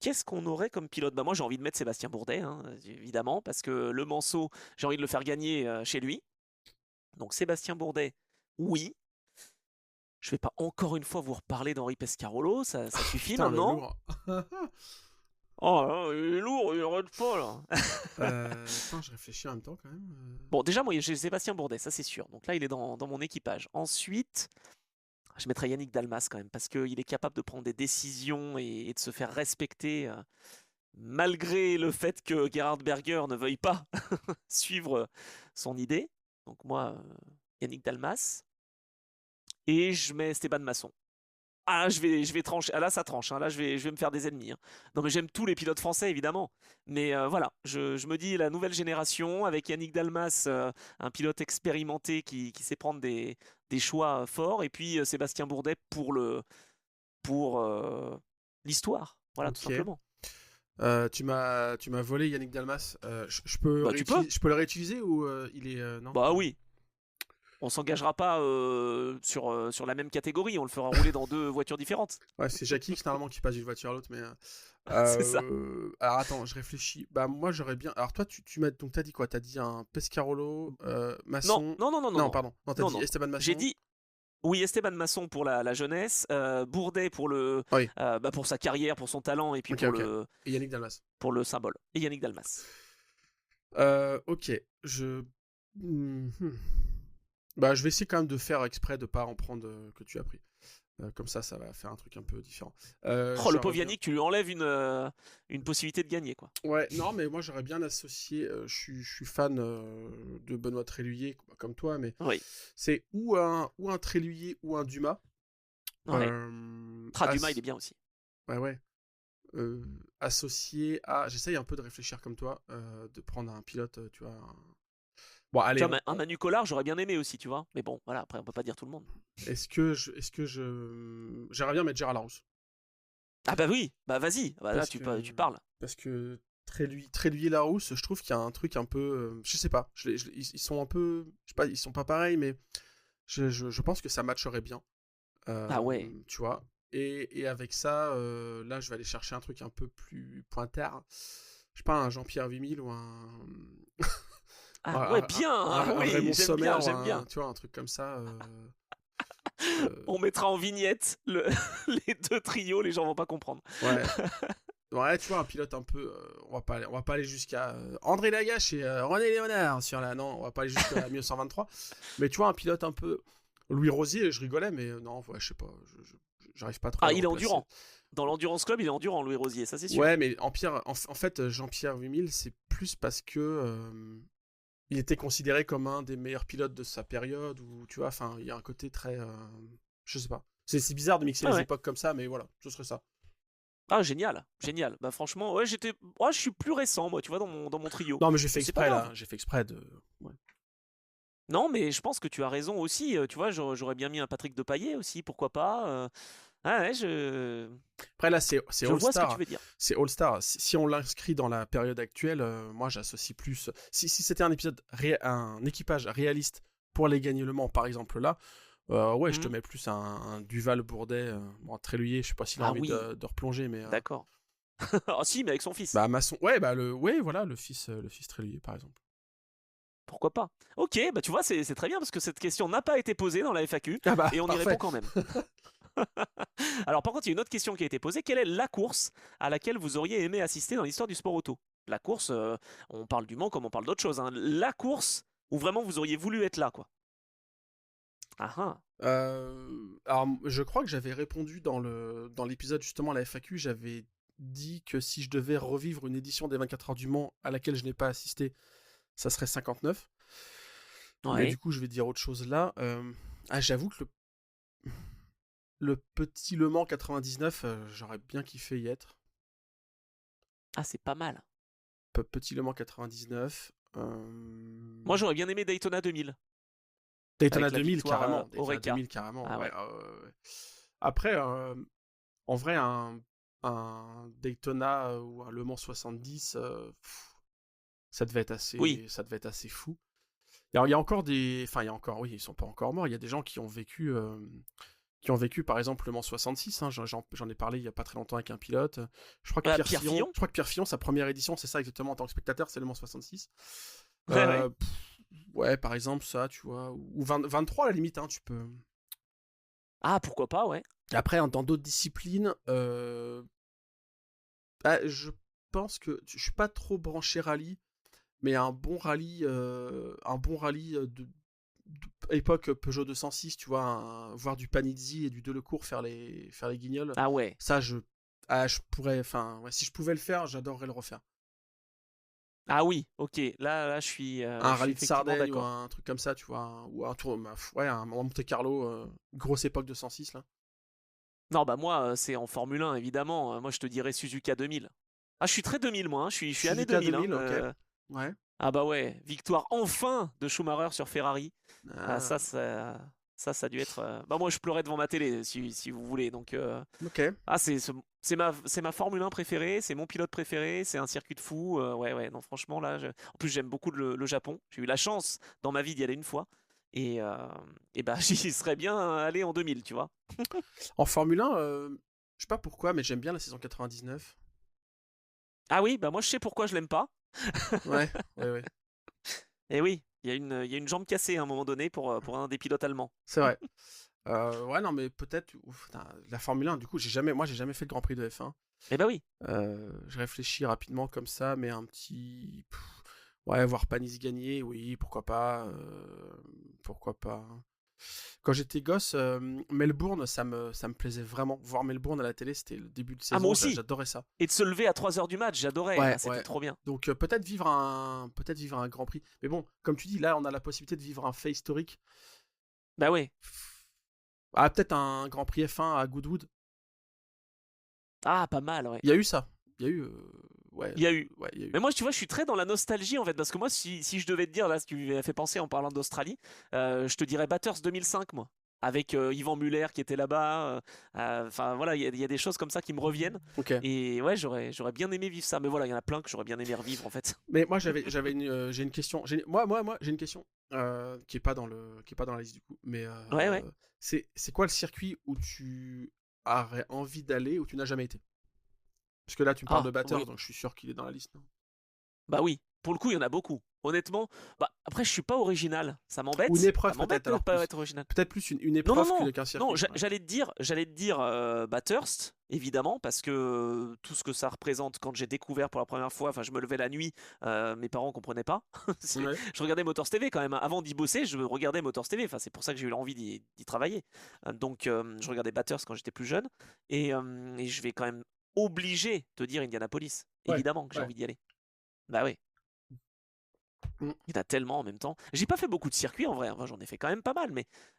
qu'est-ce qu'on aurait comme pilote? Bah moi j'ai envie de mettre Sébastien Bourdet, hein, évidemment, parce que le Manceau, j'ai envie de le faire gagner chez lui. Donc Sébastien Bourdet, oui. Je vais pas encore une fois vous reparler d'Henri Pescarolo, ça suffit Putain, le maintenant. lourd. Oh là là, il est lourd, il arrête pas là. Attends, je réfléchis en même temps quand même. Bon, déjà, moi j'ai Sébastien Bourdet, ça c'est sûr. Donc là, il est dans mon équipage. Ensuite, je mettrais Yannick Dalmas quand même, parce qu'il est capable de prendre des décisions et de se faire respecter, malgré le fait que Gerhard Berger ne veuille pas suivre son idée. Donc moi, Yannick Dalmas. Et je mets Esteban Masson. Ah, là, je vais trancher. Ah, là, ça tranche, hein. Là, je vais me faire des ennemis, hein. Non, mais j'aime tous les pilotes français, évidemment. Mais voilà, je me dis la nouvelle génération avec Yannick Dalmas, un pilote expérimenté qui sait prendre des choix forts. Et puis Sébastien Bourdet pour l'histoire. Voilà, tout Ok. simplement. Tu m'as volé Yannick Dalmas. Je peux Bah, tu peux. je peux le réutiliser ou il est non? Bah oui. On s'engagera pas sur la même catégorie. On le fera rouler dans deux voitures différentes. Ouais, c'est Jackie normalement qui passe d'une voiture à l'autre, mais C'est ça. alors attends, je réfléchis. Bah moi j'aurais bien. Alors toi tu m'as donc t'as dit quoi? T'as dit un Pescarolo, Non, Masson. non, non, non, non, Non, non. pardon. Non, t'as Non, dit non. Esteban J'ai Masson. dit oui, Esteban Masson pour la jeunesse, Bourdet Oui. pour sa carrière, pour son talent et puis Ok, ok. Et Yannick Dalmas. pour le symbole. Et Yannick Dalmas. Ok. Hmm. Bah je vais essayer quand même de faire exprès de pas en prendre que tu as pris. Comme ça va faire un truc un peu différent. Oh, le pauvre J'aurais bien. Yannick, tu lui enlèves une possibilité de gagner, quoi. Ouais, non, mais moi j'aurais bien associé. Je suis fan de Benoît Tréluyer, comme toi, mais Oui. c'est ou un Tréluyer ou un Dumas. Ouais. Dumas, il est As- bien aussi. Ouais, ouais. Associé à. J'essaye un peu de réfléchir comme toi, de prendre un pilote, tu vois. Bon, Tu allez, vois, un Manu Collard, j'aurais bien aimé aussi, tu vois. Mais bon, voilà, après, on peut pas dire tout le monde. est-ce que j'aimerais bien mettre Gérard Larousse. Ah bah oui, bah vas-y. Bah là, Parce que, tu parles. parce que Tréluyer Larousse, je trouve qu'il y a un truc un peu. Je sais pas, ils sont un peu. Je sais pas, ils sont pas pareils, mais je pense que ça matcherait bien. Ah ouais. Tu vois. Et avec ça, là, je vais aller chercher un truc un peu plus pointard. Je sais pas, un Jean-Pierre Vimille ou un. Ah ouais, bien, un oui, Raymond j'aime Sommer, bien, j'aime bien. tu vois, un truc comme ça. On mettra en vignette les deux trios, les gens vont pas comprendre. Ouais. Ouais, tu vois, un pilote un peu. On va pas aller jusqu'à André Lagache et René Léonard sur la. Non, on va pas aller jusqu'à 1923. Mais tu vois, un pilote un peu. Louis Rosier, je rigolais, mais non, ouais, je sais pas. J'arrive pas trop à Ah, le il est replacer. endurant. Dans l'Endurance Club, il est endurant, Louis Rosier, ça c'est sûr. Ouais, mais en fait, Jean-Pierre 8000, c'est plus parce que. Il était considéré comme un des meilleurs pilotes de sa période, ou tu vois, enfin, il y a un côté très. Je sais pas. C'est bizarre de mixer Ah les ouais. époques comme ça, mais voilà, ce serait ça. Ah, génial, génial. Bah franchement, ouais, je suis plus récent, moi, tu vois, dans mon trio. Non, mais j'ai fait Mais c'est pas exprès, grave. là. J'ai fait exprès de. Ouais. Non, mais je pense que tu as raison aussi. Tu vois, j'aurais bien mis un Patrick Depailler aussi, pourquoi pas. Ah ouais, Après, là, c'est je vois ce que tu All-Star. veux dire. C'est All-Star. Si on l'inscrit dans la période actuelle, moi, j'associe plus. Si c'était un épisode, un équipage réaliste pour aller gagner le Mans, par exemple, là, ouais, je te Mhm. mets plus un Duval Bourdet. Bon, Tréluyer, je sais pas s'il a Ah envie oui, de replonger, mais. d'accord. Ah si, mais avec son fils. Bah, Masson. Ouais, bah, ouais, voilà, le fils Tréluyer, par exemple. Pourquoi pas? Ok, bah tu vois, c'est très bien parce que cette question n'a pas été posée dans la FAQ Ah, bah, et on y parfait. répond quand même. Alors par contre, il y a une autre question qui a été posée. Quelle est la course à laquelle vous auriez aimé assister dans l'histoire du sport auto? La course, on parle du Mans comme on parle d'autre chose, hein. La course où vraiment vous auriez voulu être là, quoi. Ah ah. Alors, je crois que j'avais répondu dans l'épisode justement à la FAQ, j'avais dit que si je devais revivre une édition des 24 heures du Mans à laquelle je n'ai pas assisté, ça serait 59. Mais du Ouais. coup, je vais dire autre chose là. J'avoue que le petit Le Mans 99, j'aurais bien kiffé y être. Ah, c'est pas mal. Petit Le Mans 99. Moi, j'aurais bien aimé Daytona 2000 Daytona avec la 2000, victoire carrément. Daytona Oreca. 2000, carrément. Ah Ouais, ouais. ouais. Après, en vrai, un Daytona ou un Le Mans 70, ça devait être Oui. assez fou. Il y a encore des. Enfin, il y a encore, oui, ils sont pas encore morts. Il y a des gens qui ont vécu par exemple le Mans 66. Hein, j'en ai parlé il y a pas très longtemps avec un pilote. Je crois que Pierre Pierre Fillon, Fillon. je crois que Pierre Fillon, sa première édition, c'est ça exactement en tant que spectateur, c'est le Mans 66. Ouais, ouais. Ouais, par exemple, ça, tu vois. Ou 23 à la limite, hein, tu peux. Ah, pourquoi pas, ouais. Après, hein, dans d'autres disciplines, je pense que je suis pas trop branché rallye, mais un bon rallye de époque Peugeot 206, tu vois, voir du Panizzi et du Delecourt faire les guignols, Ah ouais. ça, je pourrais, enfin, ouais, si je pouvais le faire, j'adorerais le refaire. Ah oui, ok. Là, Un je suis rallye de effectivement Sardaigne ou d'accord. un truc comme ça, tu vois, ou un tour, ouais, un Monte Carlo, grosse époque 206 là. Non, bah moi, c'est en Formule 1, évidemment. Moi, je te dirais Suzuka 2000. Ah, je suis très 2000, moi, hein. Je suis année Suzuka 2000, hein. 2000, ok, ouais. Ah bah ouais, victoire enfin de Schumacher sur Ferrari. Ah, Ah, ça a dû être. Bah moi, je pleurais devant ma télé, si vous voulez. Donc, ok. ah, c'est ma Formule 1 préférée, c'est mon pilote préféré, c'est un circuit de fou. Ouais, ouais, non, franchement, là, en plus, j'aime beaucoup le Japon. J'ai eu la chance dans ma vie d'y aller une fois. Et bah, j'y serais bien allé en 2000, tu vois. En Formule 1, je sais pas pourquoi, mais j'aime bien la saison 99. Ah oui, bah moi, je sais pourquoi je l'aime pas. Ouais, ouais, ouais. Et oui, il y a une jambe cassée à un moment donné pour un des pilotes allemands. C'est vrai. Ouais, non, mais peut-être. Putain, la Formule 1, du coup, j'ai jamais fait le Grand Prix de F1. Eh bah oui. Je réfléchis rapidement comme ça, mais un petit. Ouais, voir Panis gagner, oui, pourquoi pas. Pourquoi pas. Quand j'étais gosse, Melbourne, ça me plaisait vraiment. Voir Melbourne à la télé, c'était le début de Ah, moi saison, aussi. j'adorais ça. Et de se lever à 3 heures du match, j'adorais. Ouais, Ah, c'était ouais. trop bien. Donc peut-être vivre un Grand Prix. Mais bon, comme tu dis, là, on a la possibilité de vivre un fait historique. Bah ouais. Ah, peut-être un Grand Prix F1 à Goodwood. Ah, pas mal, ouais. Il y a eu ça. Il y a eu. Ouais, Il y a eu. ouais, il y a eu. Mais moi, tu vois, je suis très dans la nostalgie en fait, parce que moi, si je devais te dire, là, ce qui m'avait fait penser en parlant d'Australie, je te dirais Bathurst 2005, moi. Avec Yvan Muller qui était là-bas. Enfin, voilà, il y a des choses comme ça qui me reviennent. Ok. Et ouais, j'aurais bien aimé vivre ça. Mais voilà, il y en a plein que j'aurais bien aimé revivre en fait. Mais moi, j'ai une question. Moi, j'ai une question qui est pas dans la liste du coup. Mais Ouais, ouais. c'est quoi le circuit où tu aurais envie d'aller où tu n'as jamais été? Parce que là, tu me parles de Ah, Bathurst, oui. donc je suis sûr qu'il est dans la liste, non? Bah oui. Pour le coup, il y en a beaucoup. Honnêtement, bah, après, je suis pas original. Ça Ou une m'embête. Ça épreuve m'embête peut-être, de ne alors pas plus. être original. Peut-être plus une Non, non, épreuve non, qu'un non, circuit. Ouais. j'allais te dire Bathurst, évidemment, parce que tout ce que ça représente quand j'ai découvert pour la première fois, enfin, je me levais la nuit, mes parents comprenaient pas. Ouais. Je regardais Motors TV quand même, hein. Avant d'y bosser, je regardais Motors TV, enfin, c'est pour ça que j'ai eu l'envie d'y travailler. Donc, je regardais Bathurst quand j'étais plus jeune, et je vais quand même obligé de dire Indianapolis. Ouais. Évidemment que j'ai Ouais. envie d'y aller. Bah oui. Mm. Il y en a tellement en même temps. J'ai pas fait beaucoup de circuits en vrai, hein. Enfin, j'en ai fait quand même pas mal,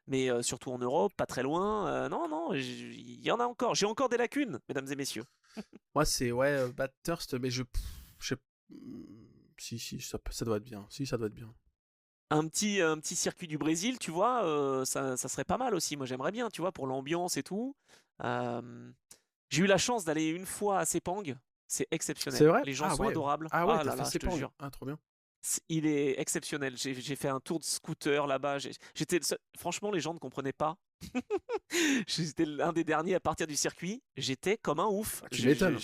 mais surtout en Europe, pas très loin. Non, non, il y en a encore. J'ai encore des lacunes, mesdames et messieurs. Moi, c'est ouais, Bathurst, mais je si, ça doit être bien. Si, ça doit être bien. Un petit circuit du Brésil, tu vois, ça serait pas mal aussi. Moi, j'aimerais bien, tu vois, pour l'ambiance et tout. Euh, j'ai eu la chance d'aller une fois à Sepang. C'est C'est exceptionnel. vrai? Les gens Ah sont ouais. adorables. Ah ouais, Ah t'as là fait là, je te Sepang. jure. Ah, trop bien. Il est exceptionnel. J'ai fait un tour de scooter là-bas. J'étais franchement, les gens ne comprenaient pas. J'étais l'un des derniers à partir du circuit. J'étais comme un ouf. Ah, tu m'étonnes.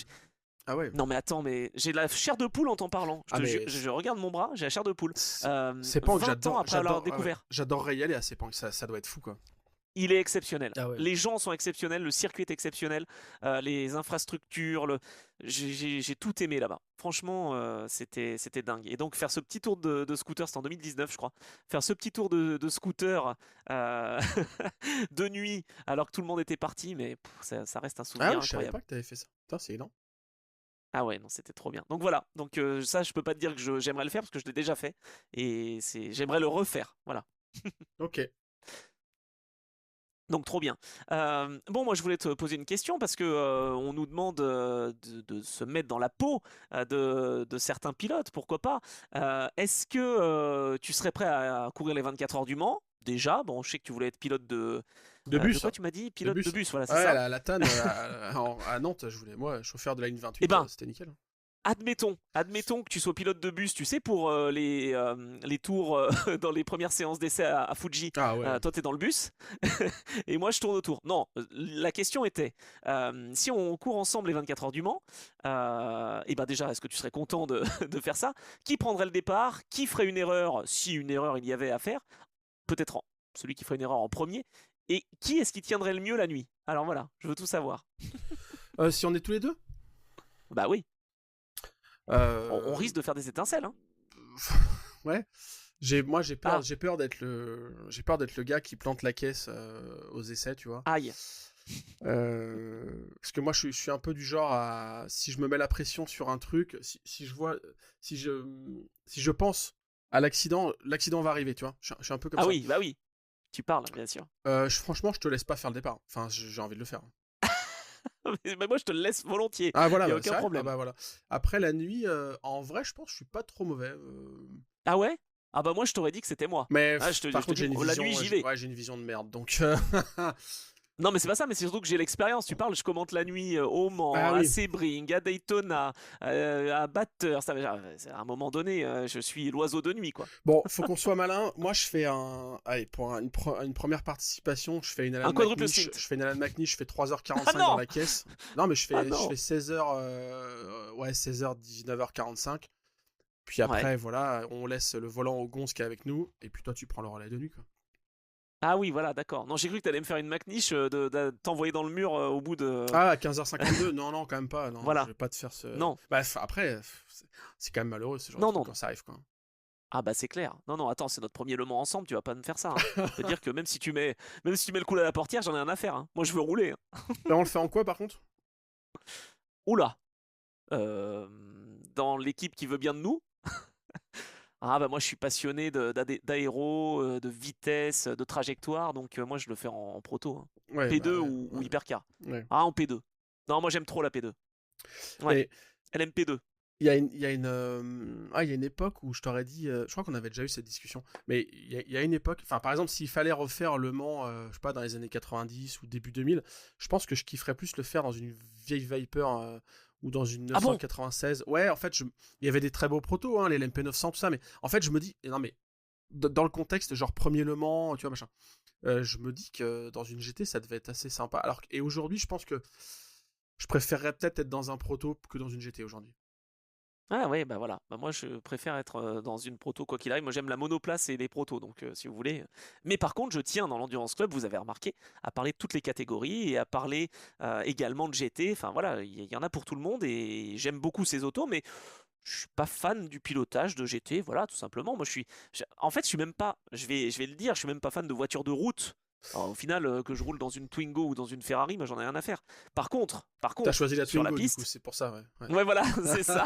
Ah ouais. Non mais attends, mais j'ai la chair de poule en t'en parlant. Je Ah te jure, mais je regarde mon bras, j'ai la chair de poule. Sepang, 20 ans après l'avoir ouais. découvert. J'adorerais y aller à Sepang. Ça doit être fou, quoi. Il est exceptionnel. Ah ouais. Les gens sont exceptionnels, le circuit est exceptionnel, les infrastructures, j'ai tout aimé là-bas. Franchement, c'était dingue. Et donc faire ce petit tour de scooter, c'était en 2019 je crois, faire ce petit tour de scooter euh, de nuit alors que tout le monde était parti, mais ça reste un Ah souvenir ouais, je savais incroyable. pas que t'avais fait ça. Putain, c'est énorme. Ah ouais, non, c'était trop bien. Donc voilà, donc ça je peux pas te dire que j'aimerais le faire parce que je l'ai déjà fait et j'aimerais le refaire. Voilà. Ok. Donc trop bien. Bon, moi je voulais te poser une question parce que on nous demande de se mettre dans la peau de certains pilotes, pourquoi pas. Est-ce que tu serais prêt à courir les 24 heures du Mans? Déjà, bon, je sais que tu voulais être pilote De de bus, quoi hein. tu m'as dit? De Pilote de bus. bus, voilà, c'est Ouais, ça. la TAN à Nantes, je voulais. Moi, chauffeur de la ligne Eh 28, ben, c'était nickel. admettons que tu sois pilote de bus, tu sais, pour les tours dans les premières séances d'essai à Fuji. Ah ouais. Toi, tu es dans le bus et moi, je tourne autour. Non, la question était, si on court ensemble les 24 heures du Mans, et ben déjà, est-ce que tu serais content de faire ça? Qui prendrait le départ? Qui ferait une erreur, si une erreur il y avait à faire? Peut-être celui qui ferait une erreur en premier. Et qui est-ce qui tiendrait le mieux la nuit? Alors voilà, je veux tout savoir. Si on est tous les deux? Bah oui, on Euh... risque de faire des étincelles, hein. ouais. J'ai peur, Ah, j'ai peur d'être le gars qui plante la caisse aux essais, tu vois. aïe. Parce que moi, je suis un peu du genre à, si je me mets la pression sur un truc, si je vois, si je, si je pense à l'accident, l'accident va arriver, tu vois. Je suis un peu comme Ah ça. oui, bah oui. Tu parles, bien sûr. Franchement, je te laisse pas faire le départ. Enfin, j'ai envie de le faire. Mais moi, je te le laisse volontiers. Ah Il voilà, n'y a bah, c'est aucun vrai. Ah problème. bah voilà. Après la nuit, en vrai, je pense que je suis pas trop mauvais. Ah ouais? Ah bah moi, je t'aurais dit que c'était moi. Mais Ah, par je te contre, dis, la nuit, j'y vais. ouais, j'ai une vision de merde. Donc, Non, mais c'est pas ça, mais c'est surtout que j'ai l'expérience. Tu parles, je commente la nuit au Mans, ah à oui. Sebring, à Daytona, à Bathurst. À un moment donné, je suis l'oiseau de nuit, quoi. Bon, faut qu'on soit malin. Moi, je fais allez, pour une première participation, je fais une Alan Un quadruple McNish. stint. Je fais une Alan McNish, je fais Ah 3h45 dans non! la caisse. Non, mais Ah je non! fais 16h, ouais, 16h, 19h45. Puis Ouais. après, voilà, on laisse le volant au gonze qui est avec nous. Et puis toi, tu prends le relais de nuit, quoi. Ah oui, voilà, d'accord. Non, j'ai cru que t'allais me faire une McNiche de t'envoyer dans le mur au bout de. Ah, 15h52, non, non, quand même pas. Non, je Voilà. vais pas te faire ce. Non. Bah, après, c'est quand même malheureux ce genre de Non, truc non, quand non. ça arrive, quoi. Ah bah c'est clair. Non, non, attends, c'est notre premier Le Mans ensemble, tu vas pas me faire ça, hein. Je peux te dire que même si tu mets le coude à la portière, j'en ai rien à faire, hein. Moi, je veux rouler, hein. Là, on le fait en quoi, par contre? Oula. Euh, Dans l'équipe qui veut bien de nous. Ah bah moi, je suis passionné d'aéro, de vitesse, de trajectoire, donc moi, je le fais en proto, hein. Ouais, bah P2 ouais, ou ouais, hypercar. ouais. Ah, en P2. Non, moi, j'aime trop la P2. Ouais, Mais LMP2. il y a une époque où je t'aurais dit, je crois qu'on avait déjà eu cette discussion, mais il y a une époque, enfin par exemple s'il fallait refaire Le Mans, je sais pas, dans les années 90 ou début 2000, je pense que je kifferais plus le faire dans une vieille Viper ou dans une Ah bon? 996. Ouais, en fait, il y avait des très beaux protos, hein, les LMP 900, tout ça, mais en fait je me dis, non mais, dans le contexte, genre premier Le Mans, tu vois, machin, je me dis que dans une GT ça devait être assez sympa, et aujourd'hui je pense que je préférerais peut-être être dans un proto que dans une GT aujourd'hui. Ah ouais, bah voilà. Bah moi, je préfère être dans une proto quoi qu'il arrive. Moi, j'aime la monoplace et les protos, donc si vous voulez. Mais par contre, je tiens dans l'Endurance Club, vous avez remarqué, à parler de toutes les catégories et à parler également de GT. Enfin voilà, il y en a pour tout le monde et j'aime beaucoup ces autos, mais je suis pas fan du pilotage de GT. Voilà, tout simplement. Moi, en fait, je suis même pas. Je vais le dire, je suis même pas fan de voitures de route. Alors, au final, que je roule dans une Twingo ou dans une Ferrari, moi, j'en ai rien à faire. Par T'as contre, choisi la sur la Twingo, du coup, piste. c'est pour ça, ouais. Ouais. Ouais, voilà, c'est ça.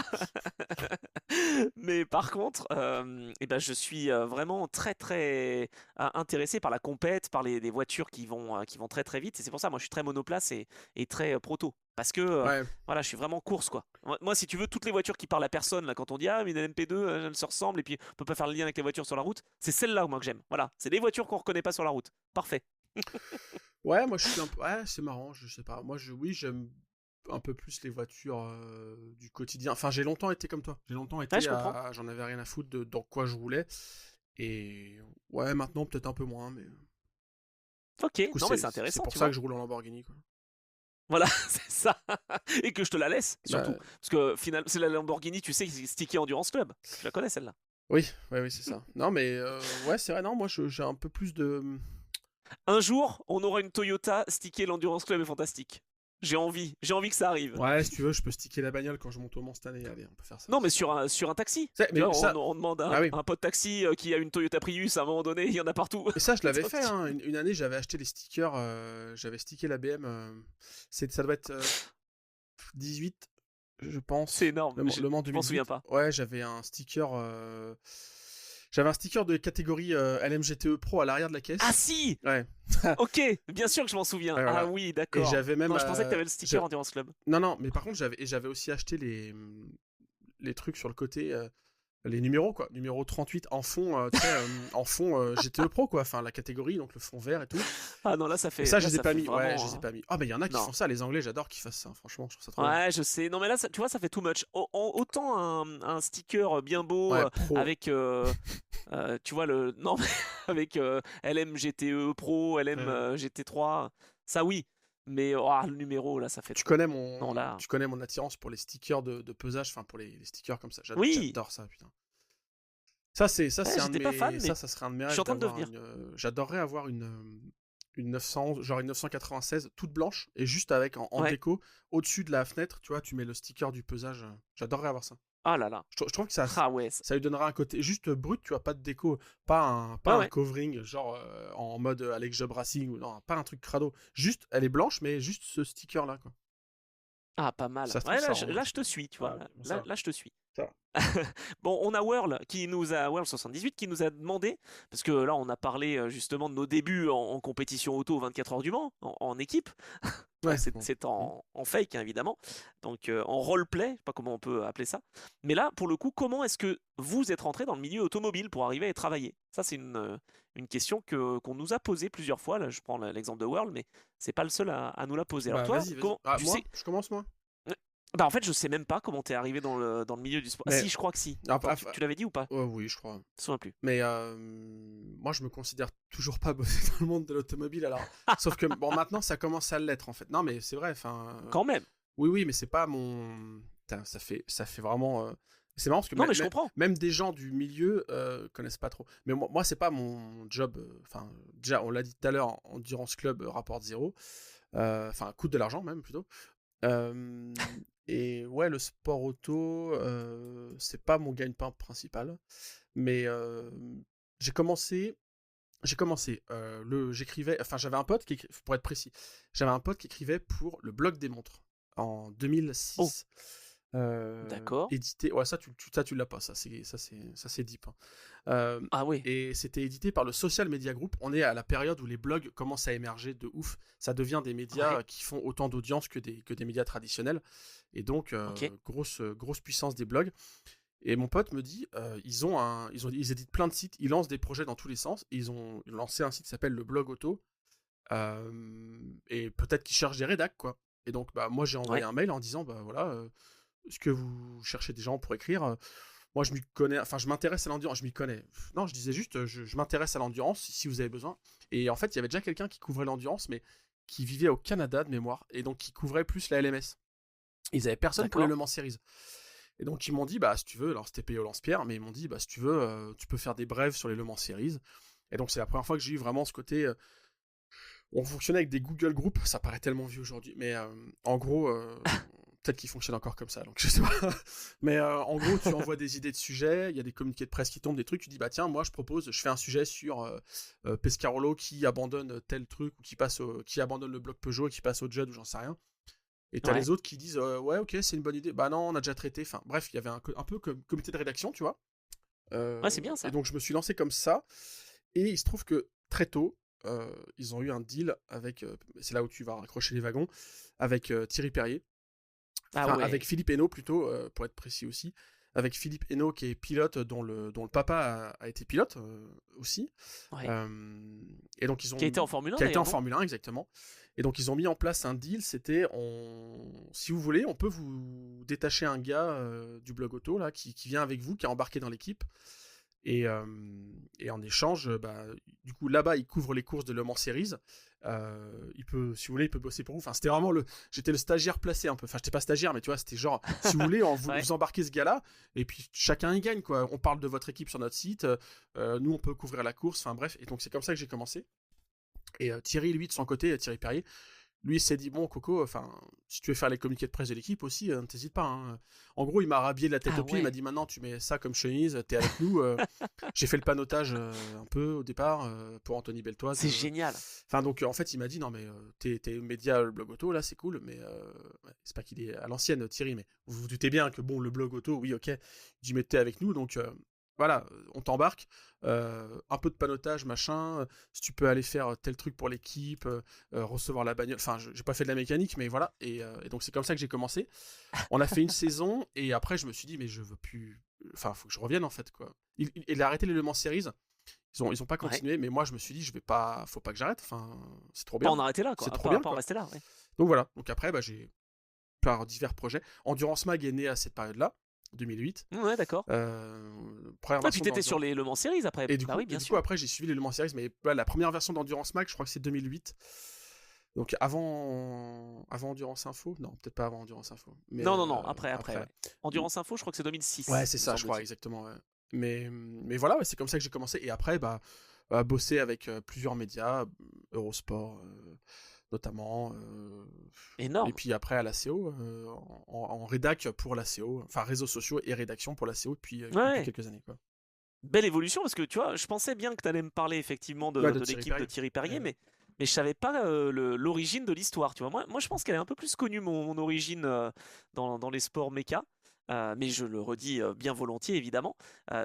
Mais par contre, eh ben, je suis vraiment très très intéressé par la compète, par les voitures qui vont très très vite. Et c'est pour ça, moi, je suis très monoplace et très proto. Parce que Ouais. voilà, je suis vraiment course quoi. Moi, si tu veux, toutes les voitures qui parlent à personne, là, quand on dit ah, mais une LMP2, elles se ressemblent et puis on peut pas faire le lien avec les voitures sur la route, c'est celle-là moi que j'aime. Voilà, c'est des voitures qu'on reconnaît pas sur la route. Parfait. Ouais, moi je suis un peu. Ouais, c'est marrant, je sais pas. Moi, oui, j'aime un peu plus les voitures du quotidien. Enfin, j'ai longtemps été comme toi. J'ai longtemps Ouais, été je comprends. J'en avais rien à foutre de dans quoi je roulais. Et ouais, maintenant peut-être un peu moins, mais Ok, du coup, non mais c'est c'est c'est intéressant, pour tu ça vois. que je roule en Lamborghini, quoi. Voilà, c'est ça. Et que je te la laisse, surtout. Bah, Parce que finalement, c'est la Lamborghini, tu sais, qui est stickée Endurance Club. Tu la connais celle-là. oui, ouais, oui, c'est ça. Non, mais ouais, c'est vrai, non, moi j'ai un peu plus de. Un jour, on aura une Toyota stickée l'Endurance Club est fantastique. J'ai envie que ça arrive. Ouais, si tu veux, je peux sticker la bagnole quand je monte au Mans cette année. Allez, on peut faire ça Non, mais aussi. sur un taxi. Tu Mais vois, ça. on demande à Ah oui. un pote taxi qui a une Toyota Prius à un moment donné, il y en a partout. Et ça, je l'avais Donc, fait, hein. Une année, j'avais acheté les stickers, j'avais stické la BM. Ça doit être 18, je c'est pense. énorme. Le Mans Je m'en souviens 2008. pas. Ouais, j'avais un sticker de catégorie LMGTE Pro à l'arrière de la Ah caisse. si. Ouais. Ok, bien sûr que je m'en souviens. Ouais, Ah voilà. oui, Et d'accord. j'avais même. Non, je pensais que t'avais le sticker Endurance Club. Non, non, mais par contre, j'avais aussi acheté les trucs sur le côté. Les numéros, quoi. Numéro 38 en fond, tu sais, en fond GTE Pro, quoi. Enfin, la catégorie, donc le fond vert et tout. Ah non, Et ça, je les ai ça pas fait mis. Ouais, je vraiment. les ai pas mis. Ah, mais il y en a qui Non. font ça. Les Anglais, j'adore qu'ils fassent ça. Franchement, je trouve ça trop bien. Ouais, je sais. Non, mais là, tu vois, ça fait too much. Autant un sticker bien beau Ouais, pro. avec, tu vois, non, mais avec LM GTE Pro, LM Ouais. GT3, ça oui. Mais le numéro, là, ça fait Tu trop. connais Non, là. tu connais mon attirance pour les stickers de pesage, enfin pour les stickers comme ça. Oui, J'adore ça, putain. Ça ouais, c'est un de j'étais pas fan, mes, mais ça serait un de mes je suis rêves en train de d'avoir devenir. j'adorerais avoir une 900, genre une 996 toute blanche et juste avec en Ouais. déco au-dessus de la fenêtre, tu vois, tu mets le sticker du pesage. J'adorerais avoir ça. Ah là là. Je trouve que Ah ouais. ça lui donnera un côté juste brut, tu vois, pas de déco, Ouais, pas un ouais. covering genre en mode Alex Job Racing ou non, pas un truc crado. Juste, elle est blanche, mais juste ce sticker là, quoi. Ah, pas mal. Ça se trouve, Ouais, ça rend. là, je te suis, tu vois. Ouais, bon, ça va. Là, je te suis. Ça va. Bon, on a Whirl 78 qui nous a demandé, parce que là on a parlé justement de nos débuts en compétition auto 24 heures du Mans, en équipe. Bon, Ouais, bon. c'est en fake hein, évidemment, donc en roleplay, je sais pas comment on peut appeler ça. Mais là, pour le coup, comment est-ce que vous êtes rentré dans le milieu automobile pour arriver à y travailler? Ça, c'est une question qu'on nous a posée plusieurs fois. Là, je prends l'exemple de Whirl, mais c'est pas le seul à nous la poser. Alors Bah toi, vas-y, vas-y. comment Ah, tu moi, sais? je commence moi. Bah en fait, je sais même pas comment t'es arrivé dans le milieu du sport. Ah Mais si, je crois que si. ah, Attends, tu l'avais dit ou pas? oui, je crois. Je me souviens plus. Mais moi, je me considère toujours pas bosser dans le monde de l'automobile. Alors, sauf que bon, maintenant, ça commence à l'être en fait. Non, mais c'est vrai. Enfin, Quand même. oui, oui, mais c'est pas mon. Putain, ça fait vraiment. C'est marrant parce que Non, mais je comprends. même des gens du milieu connaissent pas trop. Mais moi c'est pas mon job. Enfin, déjà, on l'a dit tout à l'heure, Endurance Club rapporte zéro. Enfin, coûte de l'argent même plutôt. Euh, et ouais, le sport auto, c'est pas mon gagne-pain principal. Mais j'écrivais, enfin j'avais un pote pour être précis, j'avais un pote qui écrivait pour le blog des montres en Oh, 2006. d'accord. Édité, ouais, ça tu l'as pas, ça c'est deep, hein. Ah oui. Et c'était édité par le Social Media Group. On est à la période où les blogs commencent à émerger de ouf. Ça devient des médias Ouais. qui font autant d'audience que des médias traditionnels. Et donc, Ok. grosse puissance des blogs. Et mon pote me dit, ils éditent plein de sites, ils lancent des projets dans tous les sens. Ils ont lancé un site qui s'appelle le Blog Auto. Et peut-être qu'ils cherchent des rédacs, quoi. Et donc, bah, moi, j'ai envoyé Ouais. un mail en disant, bah voilà, est-ce que vous cherchez des gens pour écrire? Moi, je m'y connais, enfin, je m'intéresse à l'endurance, je m'y connais. Non, je disais juste, je m'intéresse à l'endurance si vous avez besoin. Et en fait, il y avait déjà quelqu'un qui couvrait l'endurance, mais qui vivait au Canada de mémoire, et donc qui couvrait plus la LMS. Ils avaient personne pour les D'accord. Le Mans Series. Et donc ils m'ont dit, bah si tu veux, alors c'était payé au lance-pierre, mais ils m'ont dit, bah si tu veux, tu peux faire des brèves sur les Le Mans Series. Et donc c'est la première fois que j'ai eu vraiment ce côté. On fonctionnait avec des Google Groups, ça paraît tellement vieux aujourd'hui, mais en gros, peut-être qu'ils fonctionnent encore comme ça, donc je sais pas. Mais en gros, tu envoies des idées de sujets, il y a des communiqués de presse qui tombent, des trucs, tu dis bah tiens, moi je propose, je fais un sujet sur Pescarolo qui abandonne tel truc ou qui abandonne le bloc Peugeot et qui passe au Judd ou j'en sais rien. Et t'as les autres qui disent ouais ok c'est une bonne idée, bah non on a déjà traité, enfin bref il y avait un peu comme comité de rédaction tu vois. Ouais c'est bien ça. Et donc je me suis lancé comme ça et il se trouve que très tôt ils ont eu un deal avec, c'est là où tu vas raccrocher les wagons, avec Thierry Perrier, avec Philippe Hainaut plutôt, pour être précis aussi, avec Philippe Hainaut qui est pilote, dont le papa a été pilote aussi, et donc ils ont qui a été en Formule 1 qui a été en Formule 1 exactement, et donc ils ont mis en place un deal, c'était si vous voulez on peut vous détacher un gars du blog auto là qui vient avec vous, qui est embarqué dans l'équipe. Et en échange, bah, du coup, là-bas, il couvre les courses de Le Mans Series. Il peut, si vous voulez, il peut bosser pour vous. Enfin, c'était vraiment j'étais le stagiaire placé un peu. Enfin, j'étais pas stagiaire, mais tu vois, c'était genre, si vous voulez, vous embarquez ce gars-là, et puis chacun y gagne, quoi. On parle de votre équipe sur notre site. Nous, on peut couvrir la course. Enfin, bref. Et donc, c'est comme ça que j'ai commencé. Et Thierry, lui, de son côté, Thierry Perrier, lui, il s'est dit, bon, Coco, enfin, si tu veux faire les communiqués de presse de l'équipe aussi, t'hésites pas. Hein. En gros, il m'a rhabillé de la tête aux pieds, il m'a dit, maintenant, tu mets ça comme chemise, t'es avec nous. J'ai fait le panotage un peu au départ pour Anthony Beltoise. C'est génial. Enfin, donc, en fait, il m'a dit, non, mais t'es média, le blog auto, là, c'est cool, mais c'est pas qu'il est à l'ancienne, Thierry, mais vous vous doutez bien que, bon, le blog auto, oui, ok, il dit, mais t'es avec nous, donc... voilà, on t'embarque, un peu de panotage, machin, si tu peux aller faire tel truc pour l'équipe, recevoir la bagnole, enfin, j'ai pas fait de la mécanique, mais voilà, et donc c'est comme ça que j'ai commencé. On a fait une saison, et après je me suis dit, mais je veux plus, enfin, faut que je revienne en fait, quoi. Il a arrêté les Le Mans Series, ils ont pas continué, mais moi je me suis dit, faut pas que j'arrête, enfin, c'est trop bien. Pas en arrêter là, quoi. C'est trop bien, pas en quoi. rester là, Donc voilà, donc après, bah, j'ai, par divers projets, Endurance Mag est né à cette période-là, 2008. Ouais, d'accord. Puis t'étais sur les Le Mans Series après. Et du coup, après, j'ai suivi les Le Mans Series, mais la première version d'Endurance Mag, je crois que c'est 2008. Donc avant Endurance Info. Non, peut-être pas avant Endurance Info. Mais, non, après. Ouais. Endurance Info, je crois que c'est 2006. Ouais, c'est ça, je crois, exactement. Ouais. Mais voilà, c'est comme ça que j'ai commencé. Et après, bosser avec plusieurs médias, Eurosport notamment. Énorme. Et puis après à la CO, en rédac pour la CO, enfin réseaux sociaux et rédaction pour la CO depuis quelques années, quoi. Belle évolution, parce que tu vois, je pensais bien que tu allais me parler effectivement de l'équipe de Thierry Perrier, mais je savais pas l'origine de l'histoire. Tu vois, moi je pense qu'elle est un peu plus connue, mon origine dans les sports méca. Mais je le redis bien volontiers, évidemment.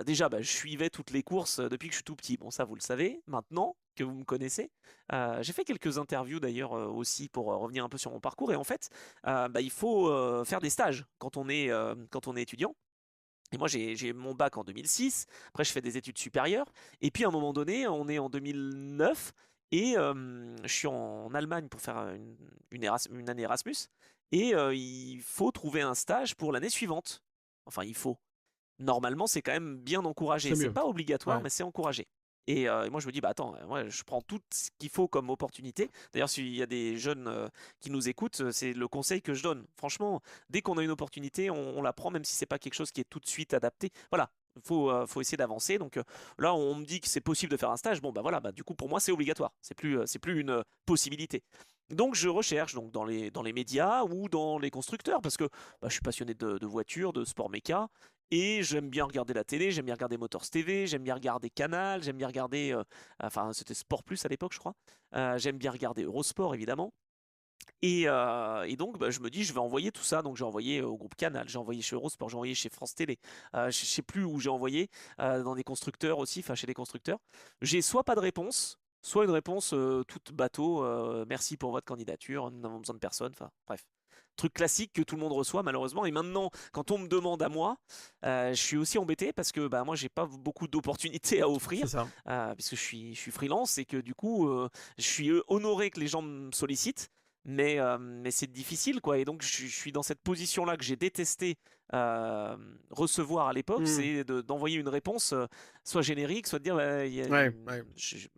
Déjà, je suivais toutes les courses depuis que je suis tout petit. Bon, ça, vous le savez. Maintenant que vous me connaissez, j'ai fait quelques interviews d'ailleurs aussi pour revenir un peu sur mon parcours. Et en fait, il faut faire des stages quand on est étudiant. Et moi, j'ai mon bac en 2006. Après, je fais des études supérieures. Et puis, à un moment donné, on est en 2009. Et je suis en Allemagne pour faire une année Erasmus. Et il faut trouver un stage pour l'année suivante. Enfin, il faut. Normalement, c'est quand même bien encouragé. C'est pas obligatoire, mais c'est encouragé. Et moi, je me dis, attends, moi, je prends tout ce qu'il faut comme opportunité. D'ailleurs, s'il y a des jeunes qui nous écoutent, c'est le conseil que je donne. Franchement, dès qu'on a une opportunité, on la prend, même si c'est pas quelque chose qui est tout de suite adapté. Voilà. Faut essayer d'avancer. Donc là, on me dit que c'est possible de faire un stage. Bon, voilà, du coup, pour moi, c'est obligatoire. C'est plus une possibilité. Donc, je recherche donc dans les médias ou dans les constructeurs parce que je suis passionné de voitures, de sport méca. Et j'aime bien regarder la télé, j'aime bien regarder Motors TV, j'aime bien regarder Canal, j'aime bien regarder. Enfin, c'était Sport Plus à l'époque, je crois. J'aime bien regarder Eurosport, évidemment. Et donc, je me dis, je vais envoyer tout ça. Donc, j'ai envoyé au groupe Canal, j'ai envoyé chez Eurosport, j'ai envoyé chez France Télé. Je sais plus où j'ai envoyé, dans des constructeurs aussi, enfin chez des constructeurs. J'ai soit pas de réponse, soit une réponse toute bateau. Merci pour votre candidature, nous n'avons besoin de personne. Enfin, bref. Truc classique que tout le monde reçoit malheureusement. Et maintenant, quand on me demande à moi, je suis aussi embêté parce que moi, j'ai pas beaucoup d'opportunités à offrir, puisque je suis freelance et que du coup, je suis honoré que les gens me sollicitent. Mais c'est difficile, quoi. Et donc, je suis dans cette position-là que j'ai détesté recevoir à l'époque, c'est d'envoyer une réponse soit générique, soit de dire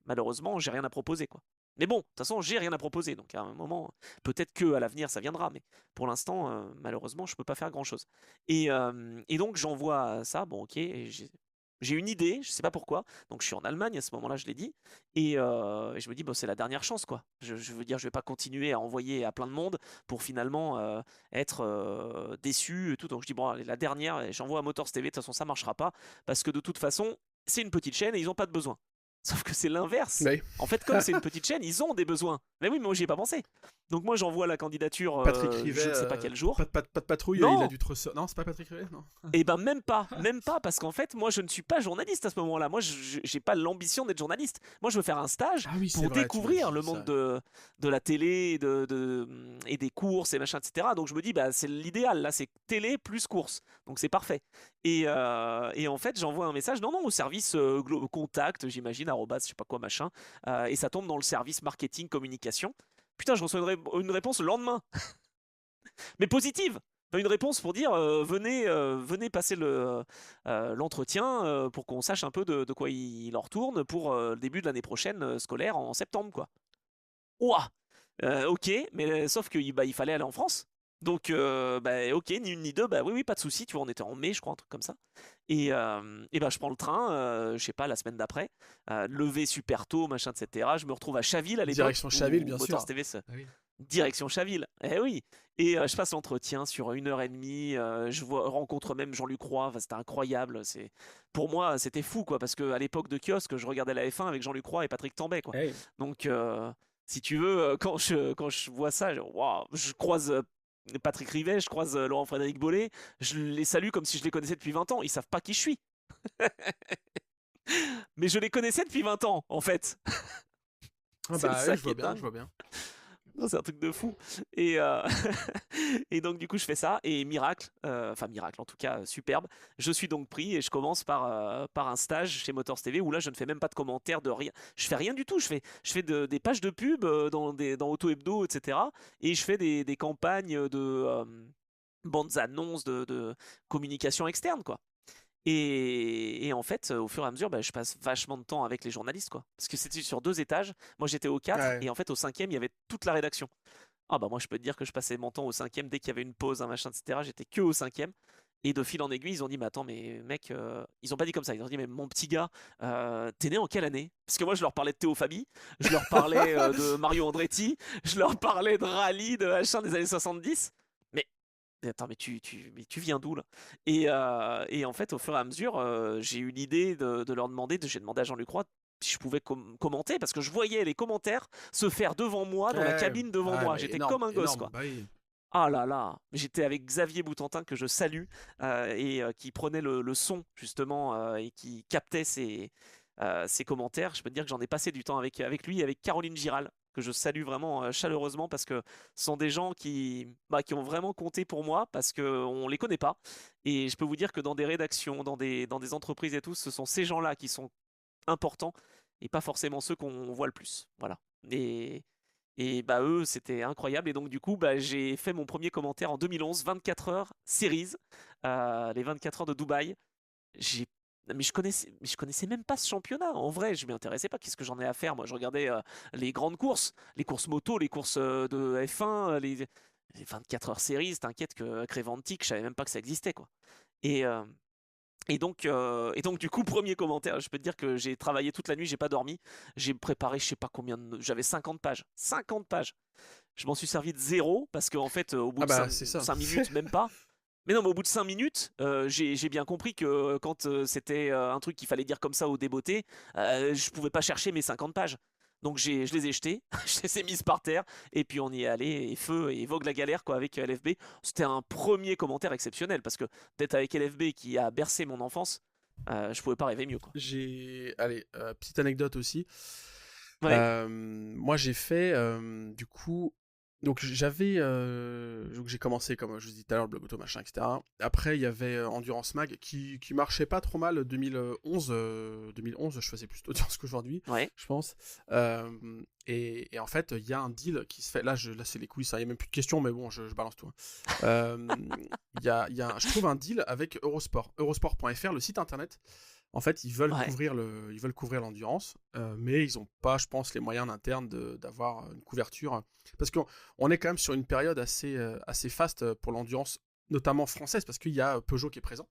malheureusement, j'ai rien à proposer, quoi. Mais bon, de toute façon, j'ai rien à proposer. Donc à un moment, peut-être que à l'avenir, ça viendra. Mais pour l'instant, malheureusement, je peux pas faire grand-chose. Et donc j'envoie ça. Bon, ok. Et j'ai une idée, je sais pas pourquoi. Donc je suis en Allemagne à ce moment-là, je l'ai dit. Et je me dis, bon, c'est la dernière chance, quoi. Je veux dire, je vais pas continuer à envoyer à plein de monde pour finalement être déçu et tout. Donc je dis, bon, allez, la dernière, et j'envoie à Motors TV. De toute façon, ça marchera pas parce que de toute façon, c'est une petite chaîne et ils ont pas de besoin. Sauf que c'est l'inverse. Oui. En fait, comme c'est une petite chaîne, ils ont des besoins. Mais oui, mais moi, j'y ai pas pensé. Donc moi, j'envoie la candidature, Patrick Rivet, je ne sais pas quel jour. pas de patrouille, Non. il a dû te Non, c'est pas Patrick Rivet, non. Et ben même pas, parce qu'en fait, moi, je ne suis pas journaliste à ce moment-là. Moi, j'ai pas l'ambition d'être journaliste. Moi, je veux faire un stage Ah oui, c'est pour vrai, découvrir le monde de la télé, et des courses et machin, etc. Donc je me dis, bah, c'est l'idéal, là, c'est télé plus course. Donc c'est parfait. Et en fait, j'envoie un message, non, au service contact, j'imagine, arrobas, je sais pas quoi, machin. Et ça tombe dans le service marketing communication. Putain, je reçois une réponse le lendemain. Mais positive. Une réponse pour dire venez passer l'entretien pour qu'on sache un peu de quoi il en retourne pour le début de l'année prochaine scolaire en septembre, quoi. Ouah. Ok, mais sauf que il fallait aller en France. Donc ok, ni une ni deux, bah oui, pas de souci. Tu vois, on était en mai, je crois, un truc comme ça. Et bah je prends le train, je sais pas, la semaine d'après, levé super tôt, machin, etc. Je me retrouve à Chaville à l'époque. Direction Chaville, bien sûr. Motors TV, Ah oui. direction Chaville, eh oui. Et je passe l'entretien sur 1h30. Rencontre même Jean-Luc Roy. Enfin, c'était incroyable. Pour moi, c'était fou, quoi, parce qu'à l'époque de kiosque, je regardais la F1 avec Jean-Luc Roy et Patrick Tambay, quoi. Hey. Donc, si tu veux, quand je vois ça, je croise Patrick Rivet, je croise Laurent-Frédéric Bollet, je les salue comme si je les connaissais depuis 20 ans. Ils savent pas qui je suis. Mais je les connaissais depuis 20 ans, en fait. Ah C'est bah ça ouais, qui est dingue. je vois bien. Non, c'est un truc de fou. Et, et donc, du coup, je fais ça. Et miracle, miracle en tout cas, superbe. Je suis donc pris et je commence par un stage chez Motors TV où là, je ne fais même pas de commentaires, de rien. Je fais rien du tout. Je fais des pages de pub dans Auto Hebdo, etc. Et je fais des campagnes de bandes annonces, de communication externe, quoi. Et en fait, au fur et à mesure, je passe vachement de temps avec les journalistes, quoi. Parce que c'était sur 2 étages. Moi, j'étais au 4, Ouais. et en fait, au 5e, il y avait toute la rédaction. Ah bah moi, je peux te dire que je passais mon temps au 5e dès qu'il y avait une pause, un machin, etc. J'étais que au 5e. Et de fil en aiguille, ils ont dit, mais attends, mais mec, ils ont pas dit comme ça. Ils ont dit, mais mon petit gars, t'es né en quelle année? Parce que moi, je leur parlais de Théo Fabi, je leur parlais de Mario Andretti, je leur parlais de rallye, de machin des années 70. Mais attends, mais tu viens d'où là? Et en fait, au fur et à mesure, j'ai eu l'idée de leur demander, j'ai demandé à Jean-Luc Roy si je pouvais commenter, parce que je voyais les commentaires se faire devant moi, dans la cabine devant moi. mais J'étais énorme, comme un gosse, énorme, quoi. bah oui. Ah là là, j'étais avec Xavier Boutentin que je salue et qui prenait le son justement et qui captait ses commentaires. Je peux te dire que j'en ai passé du temps avec lui et avec Caroline Giral que je salue vraiment chaleureusement parce que ce sont des gens qui ont vraiment compté pour moi parce qu'on ne les connaît pas. Et je peux vous dire que dans des rédactions, dans des entreprises et tout, ce sont ces gens-là qui sont importants et pas forcément ceux qu'on voit le plus. Voilà. Et bah eux, c'était incroyable. Et donc du coup, j'ai fait mon premier commentaire en 2011, 24 heures series, les 24 heures de Dubaï. J'ai mais je connaissais même pas ce championnat. En vrai, je m'y intéressais pas. Qu'est-ce que j'en ai à faire? Moi, je regardais les grandes courses, les courses moto, les courses de F1, les 24 heures series. T'inquiète que Crevantic, je savais même pas que ça existait, quoi. Et, euh, et donc du coup, premier commentaire, je peux te dire que j'ai travaillé toute la nuit, j'ai pas dormi. J'ai préparé, je sais pas combien j'avais 50 pages. 50 pages. Je m'en suis servi de zéro parce qu'en fait, au bout de c'est ça. 5 minutes, même pas. Mais non, mais au bout de 5 minutes, j'ai bien compris que quand c'était un truc qu'il fallait dire comme ça au débeauté, je pouvais pas chercher mes 50 pages. Donc je les ai jetées, je les ai mises par terre, et puis on y est allé, et feu, et vogue la galère quoi, avec LFB. C'était un premier commentaire exceptionnel, parce que d'être avec LFB qui a bercé mon enfance, je pouvais pas rêver mieux, quoi. Allez, petite anecdote aussi. Ouais. Moi, j'ai fait, du coup, donc j'ai commencé, comme je vous dis tout à l'heure, le blog auto, machin, etc. Après, il y avait Endurance Mag qui marchait pas trop mal. 2011, je faisais plus d'audience qu'aujourd'hui, Ouais. je pense. Et en fait, il y a un deal qui se fait. Là, c'est les couilles, il n'y a même plus de questions, mais bon, je balance tout. Je trouve un deal avec Eurosport, eurosport.fr, le site internet. En fait, ils veulent couvrir l'endurance, mais ils n'ont pas, je pense, les moyens internes d'avoir une couverture. Parce qu'on est quand même sur une période assez faste pour l'endurance, notamment française, parce qu'il y a Peugeot qui est présent.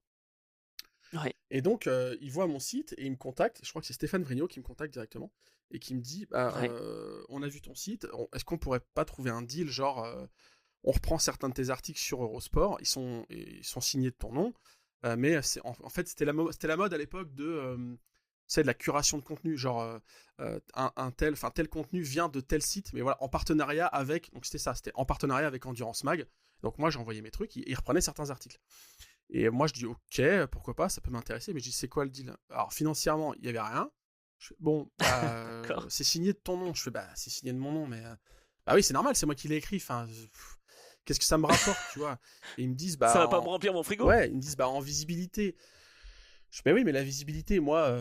Ouais. Et donc, il voit mon site et il me contacte. Je crois que c'est Stéphane Vrignot qui me contacte directement et qui me dit on a vu ton site, est-ce qu'on pourrait pas trouver un deal, genre on reprend certains de tes articles sur Eurosport, ils sont signés de ton nom, mais en fait c'était la mode à l'époque de la curation de contenu, genre tel contenu vient de tel site, mais voilà, en partenariat avec, donc c'était en partenariat avec Endurance Mag. Donc moi j'ai envoyé mes trucs, il reprenait certains articles. Et moi je dis ok, pourquoi pas, ça peut m'intéresser, mais je dis c'est quoi le deal? Alors financièrement il y avait rien. Je fais, bon, c'est signé de ton nom. Je fais c'est signé de mon nom, mais bah oui c'est normal, c'est moi qui l'ai écrit. Enfin, qu'est-ce que ça me rapporte, tu vois? Et ils me disent ça va pas me remplir mon frigo. Ouais, ils me disent en visibilité. Je fais oui, mais la visibilité, moi,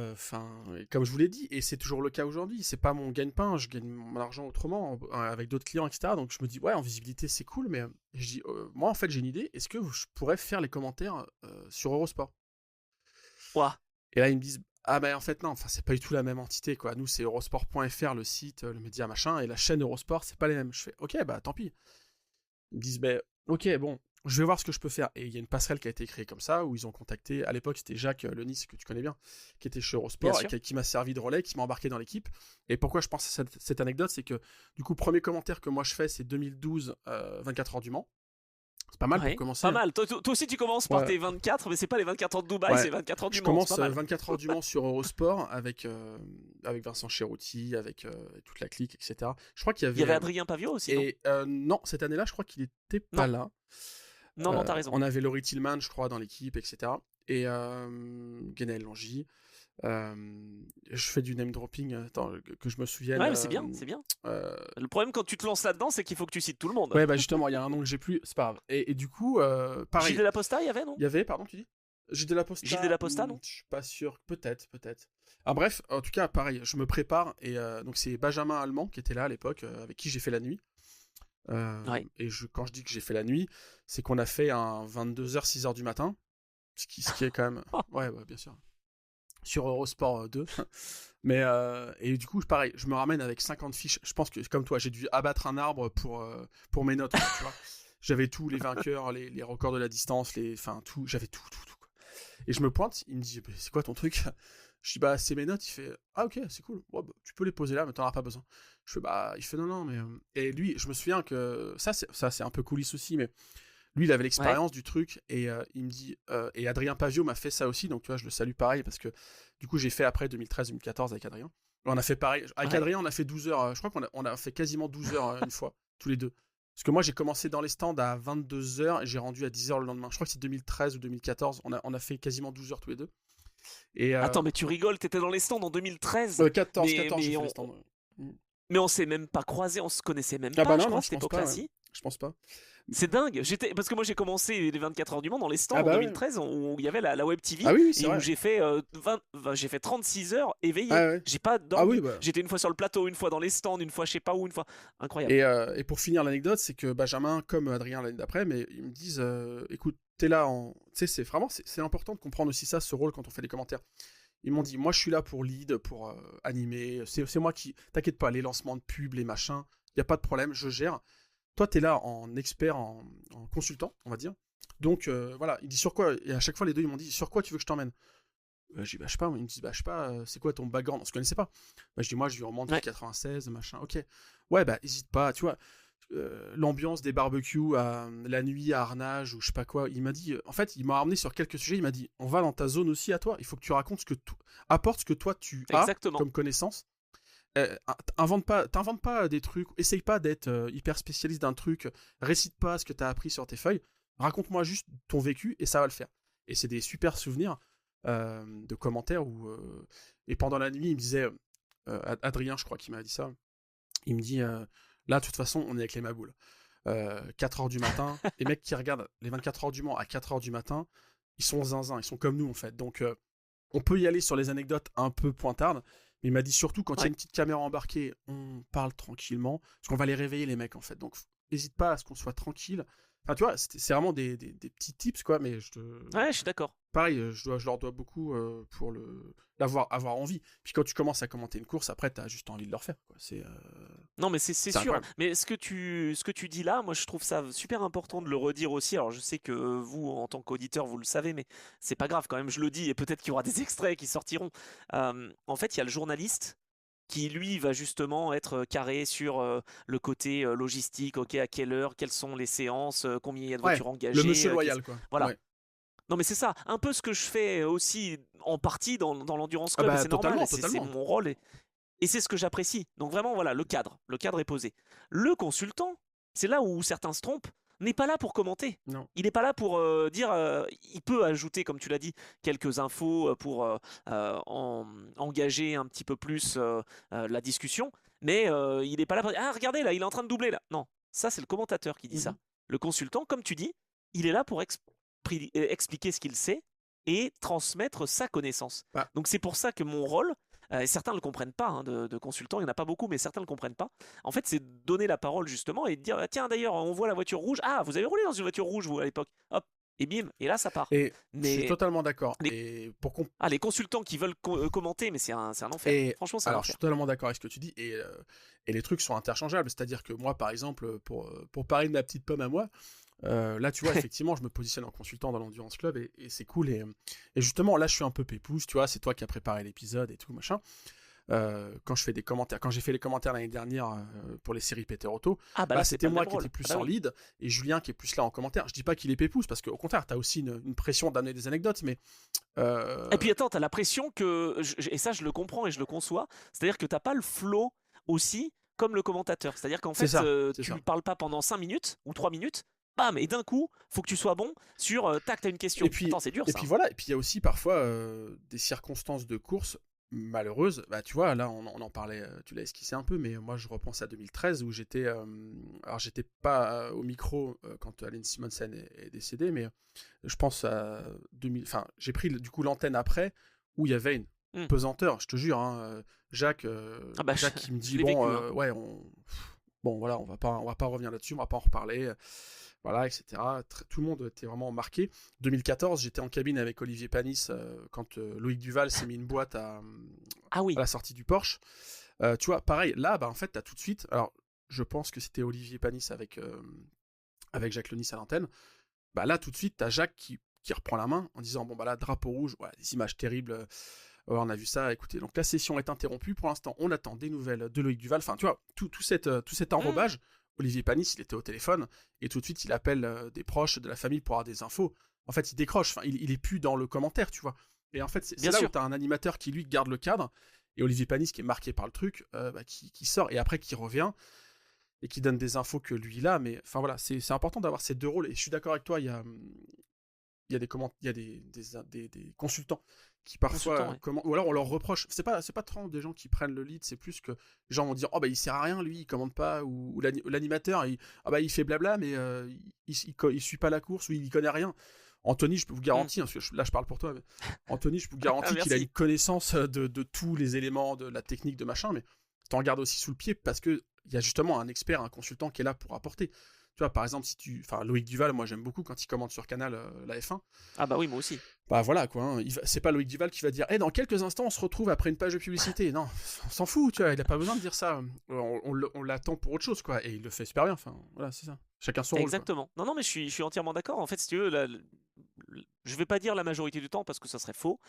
comme je vous l'ai dit, et c'est toujours le cas aujourd'hui, c'est pas mon gagne-pain, je gagne mon argent autrement, avec d'autres clients, etc. Donc je me dis, ouais, en visibilité, c'est cool, mais je dis, moi, en fait, j'ai une idée, est-ce que je pourrais faire les commentaires sur Eurosport? Ouah. Et là, ils me disent, ah ben en fait, non, c'est pas du tout la même entité, quoi. Nous, c'est eurosport.fr, le site, le média, machin, et la chaîne Eurosport, c'est pas les mêmes. Je fais, ok, tant pis. Ils me disent, ok, bon, je vais voir ce que je peux faire. Et il y a une passerelle qui a été créée comme ça, où ils ont contacté, à l'époque c'était Jacques Lenis, que tu connais bien, qui était chez Eurosport, et qui m'a servi de relais, qui m'a embarqué dans l'équipe. Et pourquoi je pense à cette anecdote, c'est que du coup, premier commentaire que moi je fais, c'est 2012, 24 heures du Mans. C'est pas mal pour commencer. Pas mal. Toi aussi tu commences par tes 24, mais c'est pas les 24 heures de Dubaï, c'est 24 heures du Mans. Je commence 24 heures du Mans sur Eurosport avec Vincent Cherouti, avec toute la clique, etc. Je crois qu'il y avait... Il y avait Adrien Pavio aussi, et, non, cette année-là, je crois qu'il était pas là. Non, t'as raison. On avait Laurie Tillman, je crois, dans l'équipe, etc. Et Guénel Langy. Je fais du name dropping, que je me souvienne. Ouais, mais c'est bien, c'est bien. Le problème quand tu te lances là-dedans, c'est qu'il faut que tu cites tout le monde. Ouais, justement, il y a un nom que j'ai plus, c'est pas grave. Et du coup, pareil. Gilles Delaposta, il y avait, non? Il y avait, pardon, tu dis? Gilles Delaposta, non? Je suis pas sûr, peut-être. Ah bref, en tout cas, pareil, je me prépare, et donc c'est Benjamin Allemand qui était là à l'époque, avec qui j'ai fait la nuit. Et quand je dis que j'ai fait la nuit, c'est qu'on a fait un 22h, 6h du matin, ce qui est quand même... ouais, bien sûr. Sur Eurosport 2. Mais, et du coup, pareil, je me ramène avec 50 fiches. Je pense que, comme toi, j'ai dû abattre un arbre pour mes notes, tu vois. J'avais tous les vainqueurs, les records de la distance, tout, j'avais tout, quoi. Et je me pointe, il me dit, c'est quoi ton truc? Je dis, c'est mes notes. Il fait, ah ok, c'est cool. Ouais, tu peux les poser là, mais t'en auras pas besoin. Je fais, il fait, non, mais... Et lui, je me souviens que, ça c'est un peu coulisse aussi, mais lui, il avait l'expérience du truc, et il me dit, et Adrien Pavio m'a fait ça aussi, donc tu vois, je le salue pareil, parce que du coup, j'ai fait après 2013-2014 avec Adrien. On a fait pareil. Avec Adrien, on a fait 12 heures. Je crois qu'on a fait quasiment 12 heures une fois, tous les deux. Parce que moi, j'ai commencé dans les stands à 22 heures et j'ai rendu à 10 heures le lendemain. Je crois que c'est 2013 ou 2014. On a fait quasiment 12 heures tous les deux. Et, Attends, mais tu rigoles, t'étais dans les stands en 2013? 14, j'ai fait les stands. Mais on s'est même pas croisés, on se connaissait même pas, je crois, à cette époque-là, si. Je pense pas. C'est dingue, parce que moi j'ai commencé les 24 heures du Mans dans les stands en 2013 où il y avait la Web TV, et où j'ai fait, j'ai fait 36 heures éveillé. J'ai pas dormi. J'étais une fois sur le plateau, une fois dans les stands, une fois je sais pas où, une fois. Incroyable. Et pour finir l'anecdote, c'est que Benjamin, comme Adrien l'année d'après, mais ils me disent, écoute, t'es là tu sais, c'est important de comprendre aussi ça, ce rôle quand on fait des commentaires. Ils m'ont dit, moi je suis là pour lead, pour animer, c'est moi qui, t'inquiète pas, les lancements de pub, les machins, y a pas de problème, je gère. Toi, t'es là en expert, en consultant, on va dire. Donc, voilà, il dit sur quoi, et à chaque fois, les deux, ils m'ont dit, sur quoi tu veux que je t'emmène? Je dis, je sais pas, ils me disent, je sais pas, c'est quoi ton background? On se connaissait pas. Je dis, moi, je lui remonte depuis 96, machin, ok. Ouais, hésite pas, tu vois, l'ambiance des barbecues la nuit à Arnage, ou je sais pas quoi, il m'a dit, en fait, il m'a ramené sur quelques sujets, il m'a dit, on va dans ta zone aussi à toi, il faut que tu racontes apporte ce que toi tu as comme connaissance. T'inventes pas des trucs, essaye pas d'être hyper spécialiste d'un truc, récite pas ce que t'as appris sur tes feuilles, raconte-moi juste ton vécu et ça va le faire. Et c'est des super souvenirs de commentaires où et pendant la nuit il me disait, Adrien je crois qu'il m'a dit ça, il me dit là de toute façon on est avec les maboules, 4h du matin, les mecs qui regardent les 24 heures du Mans à 4h du matin, ils sont zinzin, ils sont comme nous en fait, donc on peut y aller sur les anecdotes un peu pointardes. Mais il m'a dit surtout quand il y a une petite caméra embarquée, on parle tranquillement, parce qu'on va les réveiller les mecs en fait. Donc n'hésite pas à ce qu'on soit tranquille. Enfin tu vois, c'est vraiment des petits tips quoi, mais Ouais, je suis d'accord. pareil, je leur dois beaucoup pour avoir envie. Puis quand tu commences à commenter une course, après, t'as juste envie de le refaire, quoi. Non, mais c'est C'est sûr. incroyable. Mais ce que tu dis là, moi, je trouve ça super important de le redire aussi. Alors, je sais que vous, en tant qu'auditeur, vous le savez, mais c'est pas grave quand même. Je le dis et peut-être qu'il y aura des extraits qui sortiront. En fait, il y a le journaliste qui lui va justement être carré sur le côté logistique, ok, à quelle heure, quelles sont les séances, combien il y a de Ouais, voitures le engagées, monsieur loyal, quoi. voilà. Ouais. Non mais c'est ça, un peu ce que je fais aussi en partie dans l'Endurance Ah Club, et bah c'est normal, totalement, c'est totalement. mon rôle, et c'est ce que j'apprécie. Donc vraiment voilà, le cadre est posé. Le consultant, c'est là où certains se trompent, n'est pas là pour commenter. Non. Il n'est pas là pour dire, il peut ajouter, comme tu l'as dit, quelques infos pour engager un petit peu plus la discussion, mais il n'est pas là pour dire, ah regardez là, il est en train de doubler là. Non, ça c'est le commentateur qui dit ça. Mhm. Le consultant, comme tu dis, il est là pour expliquer ce qu'il sait et transmettre sa connaissance. Bah, Donc c'est pour ça que mon rôle, et certains ne le comprennent pas, hein, de consultants, il n'y en a pas beaucoup, mais certains ne le comprennent pas. En fait, c'est de donner la parole justement et de dire, ah, tiens d'ailleurs, on voit la voiture rouge, ah, vous avez roulé dans une voiture rouge, vous, à l'époque. Hop, et bim, et là, ça part. et je suis Mais totalement d'accord. les, Et les consultants qui veulent commenter, mais c'est un enfer. et Franchement, c'est un alors, je enfer. suis totalement d'accord avec ce que tu dis. Et les trucs sont interchangeables. C'est-à-dire que moi, par exemple, pour parler de ma petite pomme à moi, là, tu vois, effectivement, je me positionne en consultant dans l'Endurance Club et c'est cool. Et justement, là, je suis un peu pépouze, tu vois, c'est toi qui as préparé l'épisode et tout, machin. Quand je fais des commentaires, quand j'ai fait les commentaires l'année dernière pour les séries Peter Otto, Ah bah bah, là, c'est c'était pas le moi même qui rôle. étais plus Ah bah en oui. lead et Julien qui est plus là en commentaire. Je dis pas qu'il est pépouze parce qu'au contraire, t'as aussi une pression d'amener des anecdotes, mais Et puis euh, attends, t'as la pression que, et ça je le comprends et je le conçois, c'est-à-dire que t'as pas le flow aussi comme le commentateur. C'est-à-dire qu'en c'est fait, ça, c'est tu ça. parles pas pendant 5 minutes ou 3 minutes, bam, et d'un coup, faut que tu sois bon sur, tac, t'as une Et question. puis, Attends, c'est dur et ça, puis hein. voilà, et puis il y a aussi parfois des circonstances de course malheureuses. Bah, tu vois, là, on en parlait, tu l'as esquissé un peu, mais moi, je repense à 2013 où j'étais. Alors, j'étais pas au micro quand Aline Simonsen est décédée, mais je pense à 2000. Enfin, j'ai pris du coup l'antenne après où il y avait une Hmm. pesanteur, je te jure. Hein, Ah bah, Jacques qui me je dit l'ai bon, vécu, hein. ouais, bon, voilà, on va pas revenir là-dessus, on va pas en reparler. Voilà, etc. Tout le monde était vraiment marqué. 2014, j'étais en cabine avec Olivier Panis quand Loïc Duval s'est mis une boîte Ah à oui. la sortie du Porsche. Tu vois, pareil, là, bah, en fait, t'as tout de suite. Alors, je pense que c'était Olivier Panis avec Jacques Lenis à l'antenne. Bah, là, tout de suite, t'as Jacques qui reprend la main en disant bon, bah là, drapeau rouge, ouais, des images terribles. On a vu ça, écoutez. Donc, la session est interrompue. Pour l'instant, on attend des nouvelles de Loïc Duval. Enfin, tu vois, tout cet Hmm. enrobage. Olivier Panis, il était au téléphone et tout de suite, il appelle des proches de la famille pour avoir des infos. En fait, il décroche. Enfin, il est plus dans le commentaire, tu vois. Et en fait, c'est Bien là où sûr. tu as un animateur qui, lui, garde le cadre et Olivier Panis, qui est marqué par le truc, bah, qui sort et après qui revient et qui donne des infos que lui, il a. Mais enfin, voilà, c'est important d'avoir ces deux rôles. Et je suis d'accord avec toi, il y a il y a des consultants qui Consultant, parfois ouais. ou alors on leur reproche, c'est pas tant des gens qui prennent le lead, c'est plus que les gens vont dire oh bah il sert à rien lui, il commande pas, ou l'animateur ah bah il fait blabla mais il suit pas la course ou il y connaît rien. Anthony, je peux vous Hmm. garantir, parce que là je parle pour toi, mais Anthony, je vous Ah, garantis qu'il a une merci. connaissance de tous les éléments de la technique de machin, mais t'en gardes aussi sous le pied parce que il y a justement un expert, un consultant qui est là pour apporter. Tu vois, par exemple, enfin, Loïc Duval, moi j'aime beaucoup quand il commente sur Canal la F1. Ah bah oui, moi aussi. Bah voilà quoi, hein. C'est pas Loïc Duval qui va dire dans quelques instants on se retrouve après une page de publicité. Non, on s'en fout, tu vois, il a pas besoin de dire ça. On l'attend pour autre chose, quoi. Et il le fait super bien, enfin, voilà, c'est ça. Chacun son rôle, quoi. Exactement. Non, non, mais je suis entièrement d'accord. En fait, si tu veux, je vais pas dire la majorité du temps parce que ça serait faux,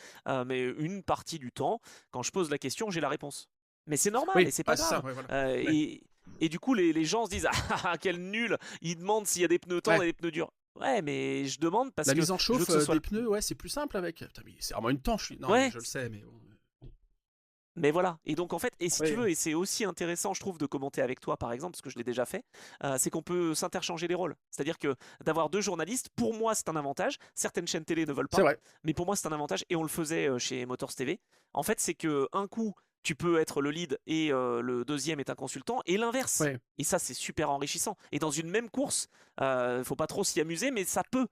mais une partie du temps, quand je pose la question, j'ai la réponse. Mais c'est normal et Oui, c'est ah, pas c'est ça, grave. ouais, voilà. Euh, Ouais. et, et du coup, les gens se disent ah, quel nul. Ils demandent s'il y a des pneus tendres Ouais. et des pneus durs. Ouais, mais je demande parce La que mise en je veux chauffe que ce soit. des pneus, ouais, c'est plus simple avec. Putain, mais c'est vraiment une tanche. Non, mais Ouais, je le sais, mais bon. mais voilà. Et donc en fait, et si tu Ouais. veux, et c'est aussi intéressant, je trouve, de commenter avec toi, par exemple, parce que je l'ai déjà fait, c'est qu'on peut s'interchanger les rôles. C'est-à-dire que d'avoir deux journalistes, pour moi, c'est un avantage. Certaines chaînes télé ne veulent C'est pas, vrai. mais pour moi, c'est un avantage. Et on le faisait chez Motors TV. En fait, c'est que un coup, tu peux être le lead et le deuxième est un consultant, et l'inverse. Ouais. Et ça, c'est super enrichissant. Et dans une même course, faut pas trop s'y amuser, mais ça peut.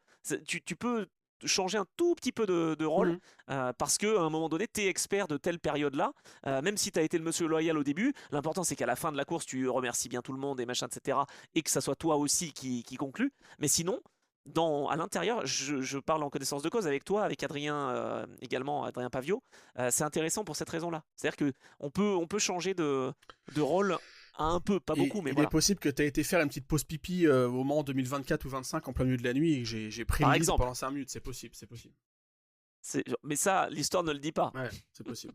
Tu peux changer un tout petit peu de rôle Mhm. parce que à un moment donné tu es expert de telle période là, même si tu as été le monsieur loyal au début, l'important c'est qu'à la fin de la course tu remercies bien tout le monde et machin etc, et que ça soit toi aussi qui conclut, mais sinon à l'intérieur, je parle en connaissance de cause avec toi, avec Adrien également, Adrien Pavio. C'est intéressant pour cette raison-là. C'est-à-dire que on peut changer de rôle un peu, pas Et beaucoup, mais il est voilà. possible que tu aies été faire une petite pause pipi au moment 2024 ou 25 en plein milieu de la nuit et que j'ai pris le Par lead exemple. pendant 5 minutes. C'est possible, c'est possible. Mais ça, l'histoire ne le dit pas. Ouais, c'est possible.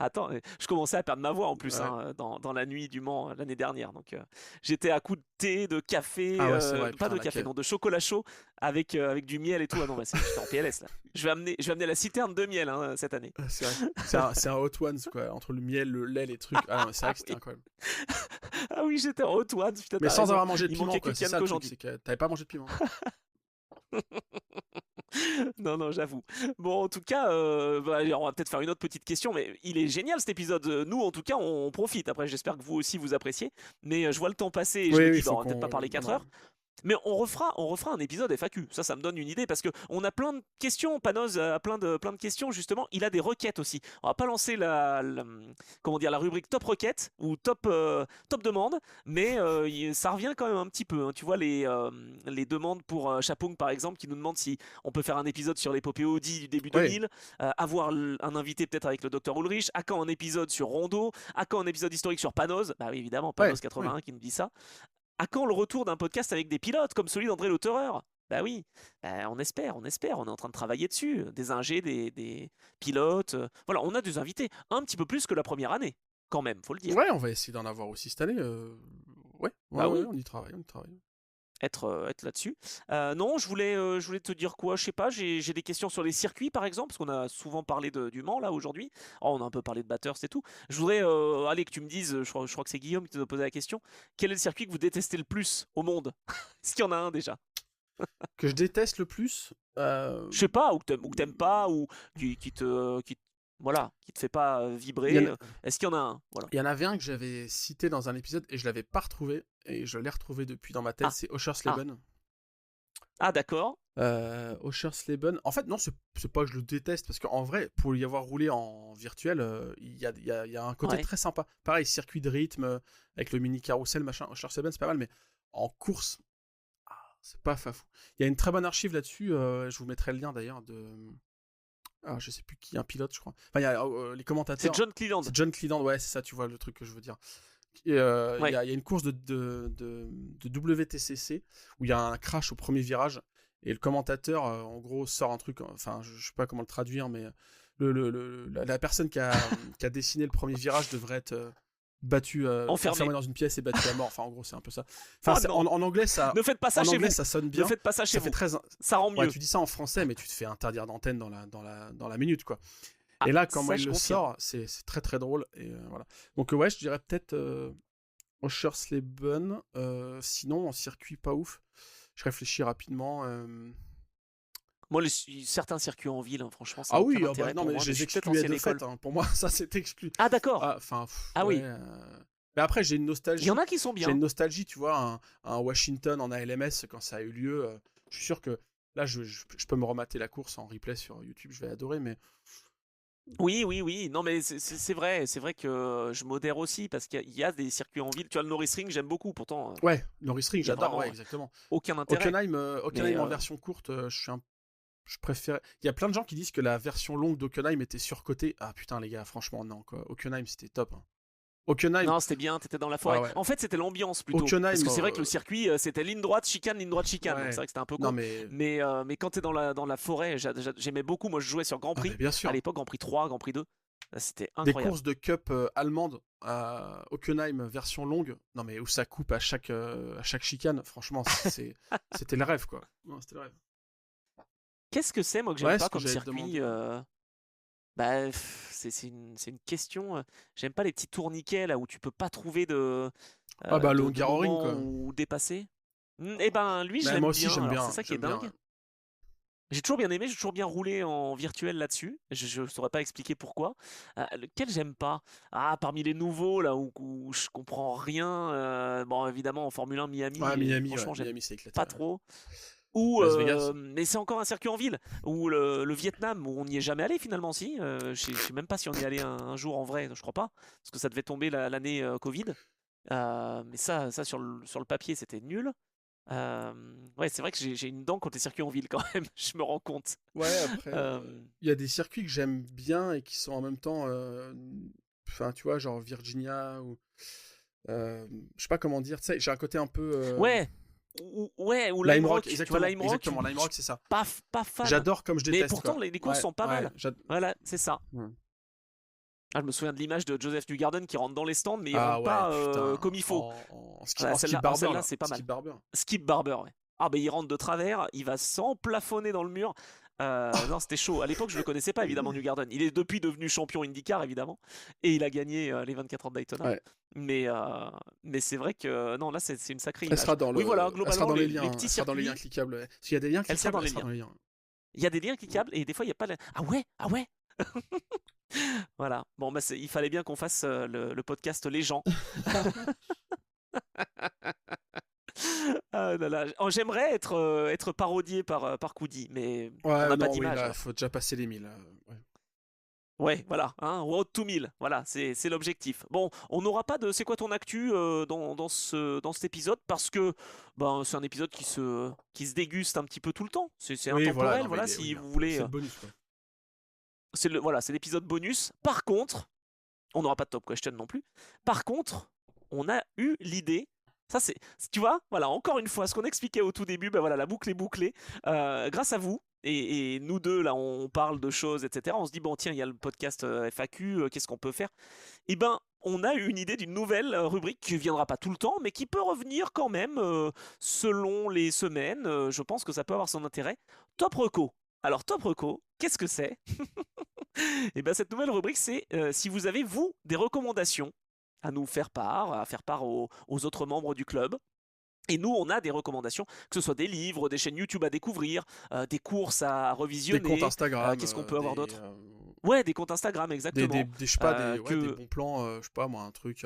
Attends, je commençais à perdre ma voix en plus Ouais. hein, dans la nuit du Mans l'année dernière. Donc j'étais à coups de thé, de café, Ah ouais, c'est vrai, pas putain, de café, non, de chocolat chaud avec du miel et tout. Ah non, j'étais en PLS là. Je vais amener la citerne de miel hein, cette année. C'est vrai. C'est un Hot Ones, quoi. Entre le miel, le lait, les trucs. Ah non, mais c'est vrai Ah que c'était oui, incroyable. ah oui, j'étais en Hot Ones, putain, Mais t'as sans raison. avoir mangé de Il piment, manquait que quoi. C'est Kian ça le truc, Kojandi. c'est que t'avais pas mangé de piment. Non, non, j'avoue. Bon, en tout cas, on va peut-être faire une autre petite question, mais il est génial cet épisode. Nous, en tout cas, on profite. Après, j'espère que vous aussi vous appréciez. Mais je vois le temps passer et je me Oui, oui, dis, il bah, faut on va peut-être pas qu'on. parler 4 Non. heures. Mais on refera un épisode FAQ. Ça me donne une idée parce que on a plein de questions. Panos a plein de questions justement. Il a des requêtes aussi. On va pas lancer comment dire, la rubrique top requête ou top demande, mais ça revient quand même un petit peu. Hein. Tu vois les demandes pour Chapung par exemple qui nous demande si on peut faire un épisode sur l'épopée Audi du début Ouais, 2000, avoir un invité peut-être avec le docteur Ulrich, à quand un épisode sur Rondo, à quand un épisode historique sur Panos. Bah oui évidemment ouais, Panos ouais. 81 qui nous dit ça. À quand le retour d'un podcast avec des pilotes comme celui d'André Lautereur? Bah oui, bah, on espère, on est en train de travailler dessus. Des ingés, des pilotes. Voilà, on a des invités. Un petit peu plus que la première année, quand même, faut le dire. Ouais, on va essayer d'en avoir aussi cette année. Ouais, ouais, Bah ouais, oui, on y travaille, on y travaille. être là-dessus. Non, je voulais te dire quoi? Je sais pas, j'ai des questions sur les circuits par exemple, parce qu'on a souvent parlé du Mans là aujourd'hui. Oh, on a un peu parlé de Bathurst et tout. Je voudrais, allez, que tu me dises, je crois que c'est Guillaume qui te doit poser la question. Quel est le circuit que vous détestez le plus au monde? Est-ce qu'il y en a un déjà? Que je déteste le plus. Je sais pas, ou que t'aimes pas, ou voilà, qui te fait pas Il y en vibrer. a- Est-ce qu'il y en a un? Voilà. il y en avait un que j'avais cité dans un épisode et je l'avais pas retrouvé et je l'ai retrouvé depuis dans ma tête. Ah, C'est ah, Oschersleben. ah, d'accord. Oschersleben. En fait, non, c'est pas que je le déteste parce qu'en vrai, pour y avoir roulé en virtuel, il y a un côté Ouais. très sympa. Pareil, circuit de rythme avec le mini carrousel, machin. Oschersleben, c'est pas mal, mais en course, c'est pas fafou. Il y a une très bonne archive là-dessus. Je vous mettrai le lien d'ailleurs de. Ah, je sais plus qui, un pilote, je crois. Enfin, il y a les C'est commentateurs. John Cleland. C'est John Cleland, ouais, c'est ça, tu vois le truc que je veux dire. Il Ouais. y a une course de WTCC où il y a un crash au premier virage et le commentateur, en gros, sort un truc, enfin, je sais pas comment le traduire, mais la personne qui a dessiné le premier virage devrait être battue, Enfermé. enfermée dans une pièce et battue à mort. Enfin, en gros, c'est un peu ça. Enfin, Ah non, en anglais, ne faites pas ça en chez anglais, vous. ça sonne Ne bien. faites pas ça chez Ça fait vous. très. Ça rend Ouais, mieux. tu dis ça en français, mais tu te fais interdire d'antenne dans la minute, quoi. Ah, Et là, comment ça il je le confirme. sort, c'est très très drôle. Et voilà. Donc, ouais, je dirais peut-être Oschersleben. Sinon, en circuit pas ouf. Je réfléchis rapidement. Moi, certains circuits en ville, hein, franchement, ça Ah n'a oui, aucun ah bah, intérêt non, pour mais moi. je Mais les je suis peut-être excluais ancienne de école. fait. Hein. Pour moi, ça c'est exclu. Ah d'accord. Ah, enfin, Ah ouais. oui. Mais après, j'ai une Il y en nostalgie. a qui sont J'ai une bien. nostalgie, tu vois, un Washington en ALMS quand ça a eu lieu. Je suis sûr que là, je peux me remater la course en replay sur YouTube, je vais adorer, mais Oui, oui, oui. Non, mais c'est vrai. C'est vrai que je modère aussi parce qu'il y a des circuits en ville. Tu vois, le Norris Ring, j'aime beaucoup. Pourtant, ouais, Norris Ring, il y a j'adore, ouais, vraiment exactement. aucun intérêt. Mais Hockenheim en version courte, je préfère. Il y a plein de gens qui disent que la version longue d'Hockenheim était surcotée. Ah putain, les gars, franchement, non, quoi. Hockenheim, c'était top. Hein. Hockenheim, non, c'était bien, t'étais dans la ouais, forêt. ouais. En fait, c'était l'ambiance plutôt. Parce Hockenheim, que c'est vrai que le circuit, c'était ligne droite, chicane, ligne droite, chicane. Donc c'est ouais. vrai que c'était un peu Non, con. mais. Mais quand t'es dans la forêt, j'aimais beaucoup. Moi, je jouais sur Grand Ah, mais Prix. bien À sûr. l'époque, Grand Prix 3, Grand Prix 2. C'était Des incroyable. courses de cup allemande à Hockenheim version longue, non mais où ça coupe à chaque chicane, franchement, c'était le rêve, quoi. Non, c'était le rêve. Qu'est-ce que c'est, moi, que j'aime Ouais, pas ce que comme j'allais te circuit? demander. Bah, c'est une question. J'aime pas les petits tourniquets là où tu peux pas trouver de, Ah bah le de Hungaroring, moment quoi. où dépasser. Eh ben, lui, je Mais moi l'aime aussi, bien. Alors, c'est ça qui est j'aime bien. dingue. J'ai toujours bien aimé, j'ai toujours bien roulé en virtuel là-dessus. Je saurais pas expliquer pourquoi. Lequel j'aime pas? Ah, parmi les nouveaux là où je comprends rien. Bon, évidemment en Formule 1 Ouais, Miami, et Miami, ouais, franchement j'aime Miami, c'est éclaté. pas Ouais. trop. Ou Las Vegas. mais c'est encore un circuit en ville. Ou le Vietnam où on n'y est jamais allé finalement si. Je sais même pas si on y est allé un jour en vrai. Je crois pas parce que ça devait tomber l'année Covid. Mais ça sur le papier c'était nul. Ouais, c'est vrai que j'ai une dent contre les circuits en ville quand même, je me rends compte. Ouais, après, il y a des circuits que j'aime bien et qui sont en même temps, enfin, tu vois, genre Virginia ou, je sais pas comment dire, tu sais, j'ai un côté un peu Ouais, ou Lime Lime Rock, Rock, tu vois, exactement, Lime Rock, exactement, Lime je suis Rock, c'est ça. pas fan. J'adore comme je Mais déteste, pourtant, quoi. les courses Ouais, sont pas ouais, mal. Voilà, c'est ça. Ah, je me souviens de l'image de Joseph Newgarden qui rentre dans les stands, mais il Ah rentre ouais, pas putain, comme il faut. en skip barber, Celle-là, là, c'est pas mal. skip barber. Skip Barber, ouais. Ah, ben il rentre de travers, il va s'emplafonner dans le mur. Non, c'était chaud. À l'époque, je le connaissais pas, évidemment, Newgarden. Il est depuis devenu champion IndyCar, évidemment. Et il a gagné les 24 heures de Daytona. Ouais. Mais c'est vrai que, non, là, c'est une sacrée Elle image. sera dans Oui, voilà, elle sera globalement, dans les les liens, petits elle sera dans les liens circuits, cliquables. Ouais. S'il y a des liens elle sera cliquables, dans elle les sera liens. dans les liens. Il y a des liens cliquables et des fois, il n'y a pas. Ah ouais, ah ouais. Voilà. Bon, bah, il fallait bien qu'on fasse le podcast Les gens. Ah là là. Oh, j'aimerais être parodié par Coody, mais on Ouais, n'a pas non, oui, d'image. là, faut déjà passer les 1000. Ouais. Ouais, voilà, hein, Road to 1000, voilà, c'est l'objectif. Bon, on n'aura pas de c'est quoi ton actu dans cet épisode parce que ben, c'est un épisode qui se déguste un petit peu tout le temps. C'est Oui, voilà, intemporel, non, mais voilà, oui, si un vous peu, voulez. c'est le bonus, quoi. C'est l'épisode bonus. Par contre, on n'aura pas de top question non plus. Par contre, on a eu l'idée. Ça, tu vois, voilà, encore une fois, ce qu'on expliquait au tout début, ben voilà, la boucle est bouclée. Grâce à vous, et nous deux, là, on parle de choses, etc. On se dit, bon, tiens, il y a le podcast FAQ, qu'est-ce qu'on peut faire? Eh ben, on a eu une idée d'une nouvelle rubrique qui ne viendra pas tout le temps, mais qui peut revenir quand même selon les semaines. Je pense que ça peut avoir son intérêt. Top Reco. Alors, Top Reco, qu'est-ce que c'est? Et bien cette nouvelle rubrique, c'est si vous avez, vous, des recommandations à nous faire part, à faire part aux autres membres du club. Et nous, on a des recommandations, que ce soit des livres, des chaînes YouTube à découvrir, des courses à Des comptes revisionner. Instagram, Qu'est-ce qu'on peut avoir d'autre? Ouais, des comptes Instagram, exactement. je sais pas, ouais, des Que... bons plans, je sais pas, moi, un truc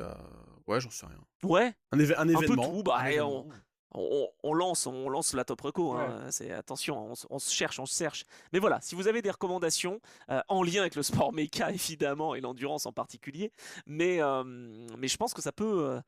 ouais, j'en sais rien. Ouais, Un un peu événement. tout. Bah, Un et événement. on lance la top reco. Ouais. Hein. Attention, on se cherche, on se cherche. Mais voilà, si vous avez des recommandations en lien avec le sport méca évidemment et l'endurance en particulier, mais je pense que ça peut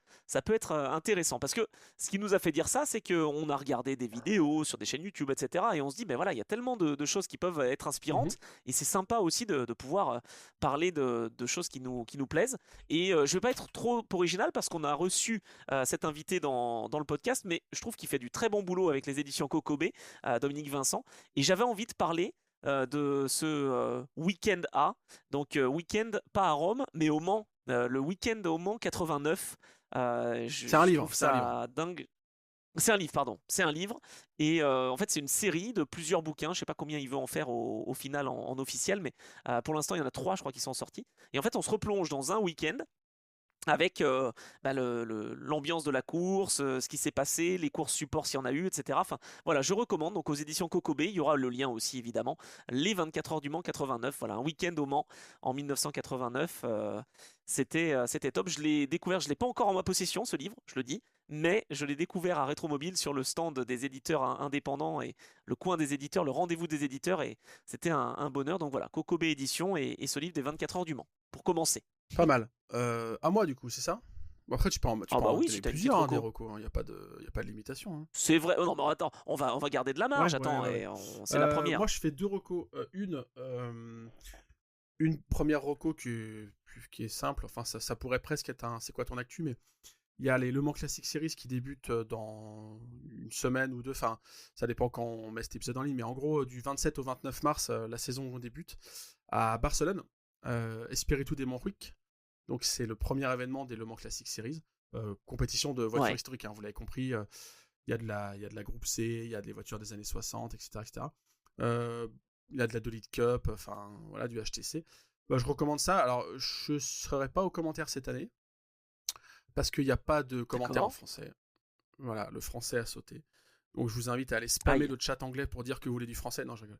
être intéressant parce que ce qui nous a fait dire ça, c'est qu'on a regardé des vidéos sur des chaînes YouTube, etc. Et on se dit, ben voilà, il y a tellement de choses qui peuvent être inspirantes et c'est sympa aussi de pouvoir parler de choses qui nous plaisent. Et je vais pas être trop original parce qu'on a reçu cet invité dans le podcast, mais je trouve qu'il fait du très bon boulot avec les éditions Kokobé, Dominique Vincent, et j'avais envie de parler de ce week-end A, donc week-end pas à Rome, mais au Mans, le week-end au Mans 89. C'est un Je livre, trouve c'est un livre. ça dingue. C'est un livre, pardon. C'est un livre. Et en fait, c'est une série de plusieurs bouquins. Je sais pas combien il veut en faire au final en officiel, mais pour l'instant, il y en a 3, je crois, qui sont sortis. Et en fait, on se replonge dans un week-end avec l'ambiance de la course, ce qui s'est passé, les courses support s'il y en a eu, etc. Enfin, voilà, je recommande. Donc aux éditions Kokobé, il y aura le lien aussi évidemment. Les 24 heures du Mans 89, voilà, un week-end au Mans en 1989. C'était top. Je l'ai découvert, je l'ai pas encore en ma possession ce livre, je le dis, mais je l'ai découvert à Rétromobile sur le stand des éditeurs indépendants et le coin des éditeurs, le rendez-vous des éditeurs, et c'était un bonheur. Donc voilà, Kokobé édition et ce livre des 24 heures du Mans pour commencer. Pas mal. À moi, du coup, c'est ça? Bon, après, tu peux en Ah bah oui, donner si t'as une plusieurs, petite des reco. recos. Il n'y a pas de limitation. Hein. C'est vrai. Oh non, mais attends, on va garder de la marge. Ouais, Attends, ouais, ouais. c'est la première. Moi, je fais deux recos. Une première reco qui est simple. Enfin, ça pourrait presque être un. C'est quoi ton actu? Mais il y a les Le Mans Classic Series qui débutent dans une semaine ou deux. Enfin, ça dépend quand on met cet épisode en ligne. Mais en gros, du 27 au 29 mars, la saison débute à Barcelone. Espiritu des Montjuic. Donc c'est le premier événement des Le Mans Classic Series. Compétition de voitures historiques, hein, vous l'avez compris. Il y a de la groupe C, il y a des voitures des années 60, etc. etc. Il y a de la 2 litres Cup, enfin voilà, du HTC. Bah, je recommande ça. Alors je ne serai pas aux commentaires cette année parce qu'il n'y a pas de commentaires en français. Voilà, le français a sauté. Donc je vous invite à aller spammer le chat anglais pour dire que vous voulez du français. Non, je rigole.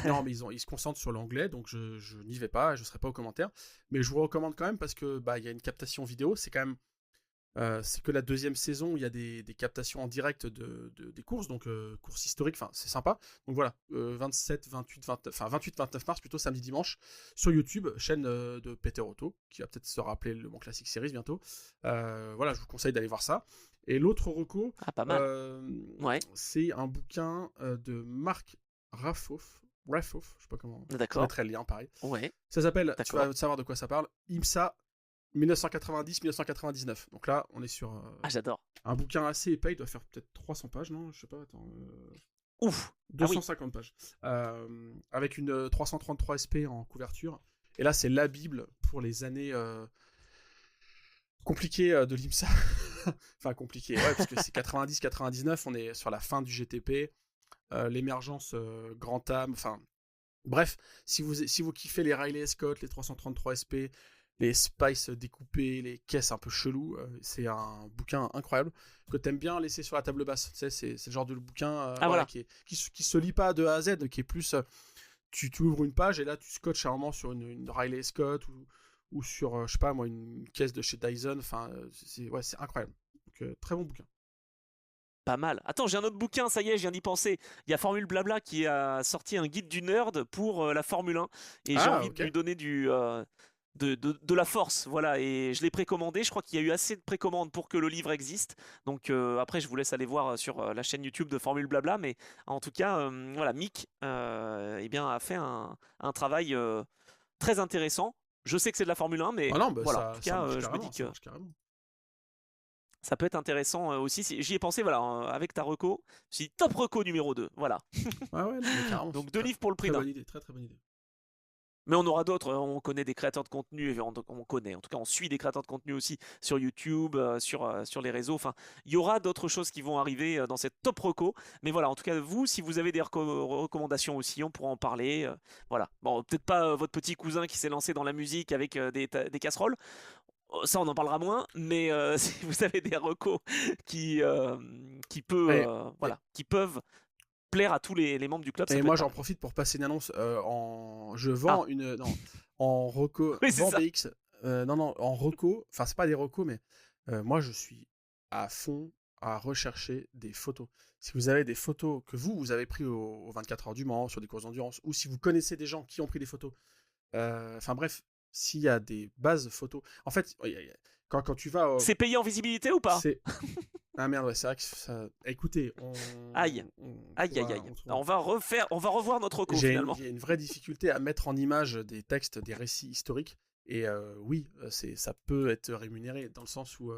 Non, mais ils se concentrent sur l'anglais, donc je n'y vais pas, je ne serai pas aux commentaires. Mais je vous recommande quand même parce que y a une captation vidéo. C'est quand même c'est que la deuxième saison où il y a des captations en direct des courses, donc courses historiques. Enfin, c'est sympa. Donc voilà, 27, 28, 29 mars plutôt, samedi, dimanche, sur YouTube, chaîne de Peter Otto, qui va peut-être se rappeler le Mans Classic Series bientôt. Voilà, je vous conseille d'aller voir ça. Et l'autre reco, Ah, pas mal. Ouais, c'est un bouquin de Marc Raffouf, je sais pas comment, je d'accord. mettrai le lien pareil. Ouais, Ça s'appelle, tu d'accord. vas savoir de quoi ça parle, IMSA 1990-1999. Donc là, on est sur Ah, j'adore. un bouquin assez épais, il doit faire peut-être 300 pages, non? Je sais pas, attends. Ouf. Ah oui. 250 pages. Avec une 333 SP en couverture. Et là, c'est la Bible pour les années compliquées de l'IMSA. Enfin, compliquées, ouais, parce que c'est 90-99, on est sur la fin du GTP, l'émergence Grand Am, enfin. Bref, si vous kiffez les Riley Scott, les 333 SP, les Spice découpés, les caisses un peu cheloues, c'est un bouquin incroyable que t'aimes bien laisser sur la table basse. Tu sais, c'est le genre de bouquin Ah, voilà, voilà. qui se lit pas de A à Z, qui est plus. Tu ouvres une page et là tu scotches un moment sur une Riley Scott ou sur, je sais pas moi, une caisse de chez Dyson. Enfin, c'est incroyable. Donc, très bon bouquin. Pas mal. Attends, j'ai un autre bouquin, ça y est, je viens d'y penser. Il y a Formule Blabla qui a sorti un guide du nerd pour la Formule 1. Et j'ai Ah, envie de ok. lui donner de la force. Voilà, et je l'ai précommandé. Je crois qu'il y a eu assez de précommandes pour que le livre existe. Donc après, je vous laisse aller voir sur la chaîne YouTube de Formule Blabla. Mais en tout cas, voilà, Mick eh bien, a fait un travail très intéressant. Je sais que c'est de la Formule 1, Ah mais non, bah voilà, en tout ça cas, marche je me carrément, dis ça que marche carrément. ça peut être intéressant aussi. J'y ai pensé, voilà, avec ta reco. Je me suis dit, top reco numéro 2. Voilà. Ouais, ouais, non, mais carrément, c'est Donc deux livres pour le prix très d'un. bonne idée, très très bonne idée. Mais on aura d'autres. On connaît des créateurs de contenu. On connaît. En tout cas, on suit des créateurs de contenu aussi sur YouTube, sur les réseaux. Enfin, il y aura d'autres choses qui vont arriver dans cette top reco. Mais voilà, en tout cas, vous, si vous avez des recommandations aussi, on pourra en parler. Voilà. Bon, peut-être pas votre petit cousin qui s'est lancé dans la musique avec des casseroles. Ça, on en parlera moins, mais si vous avez des recos qui, euh, Et, et, qui peuvent plaire à tous les membres du club, ça et peut être moi, pas j'en mal. profite pour passer une annonce. Je Ah, vends une. Non, en reco. oui, c'est ça. Vendéx. Non, en reco. Enfin, c'est pas des recos, mais moi, je suis à fond à rechercher des photos. Si vous avez des photos que vous avez pris au 24 heures du Mans, sur des courses d'endurance, ou si vous connaissez des gens qui ont pris des photos, enfin bref, s'il y a des bases photos. En fait, quand tu vas. C'est payé en visibilité ou pas? C'est. Ah merde, ouais, c'est vrai que ça. Écoutez, Aïe, on aïe, aïe, trouvera. aïe. On va revoir notre reco finalement. J'ai une vraie difficulté à mettre en image des textes, des récits historiques. Et oui, ça peut être rémunéré dans le sens où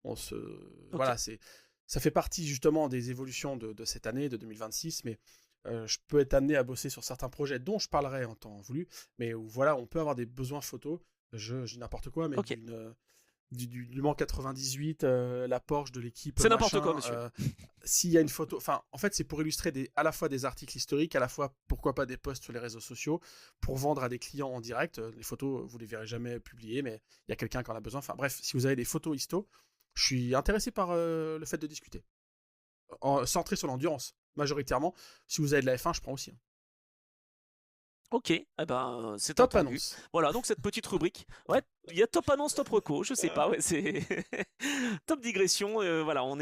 on se. Ok, Voilà, ça fait partie justement des évolutions de cette année, de 2026. Mais je peux être amené à bosser sur certains projets dont je parlerai en temps voulu. Mais où voilà, on peut avoir des besoins photos. Je dis n'importe quoi, mais ok. du Mans 98, la Porsche de l'équipe C'est n'importe quoi, machin. monsieur. S'il y a une photo, enfin, en fait, c'est pour illustrer à la fois des articles historiques, à la fois, pourquoi pas, des posts sur les réseaux sociaux, pour vendre à des clients en direct. Les photos, vous les verrez jamais publiées, mais il y a quelqu'un qui en a besoin. Enfin, bref, si vous avez des photos histo, je suis intéressé par le fait de discuter. Centré sur l'endurance, majoritairement. Si vous avez de la F1, je prends aussi, hein. Ok, eh ben, c'est Top entendu. annonce. Voilà, donc cette petite rubrique. Ouais, il y a top annonce, top reco, je sais pas, ouais, c'est top digression. Voilà, on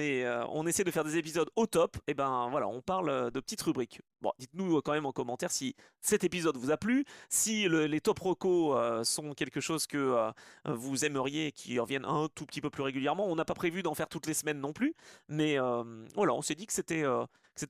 essaie de faire des épisodes au top. Et ben voilà, on parle de petites rubriques. Bon, dites-nous quand même en commentaire si cet épisode vous a plu, si les top recos sont quelque chose que vous aimeriez et qui reviennent un tout petit peu plus régulièrement. On n'a pas prévu d'en faire toutes les semaines non plus, mais voilà, on s'est dit que c'était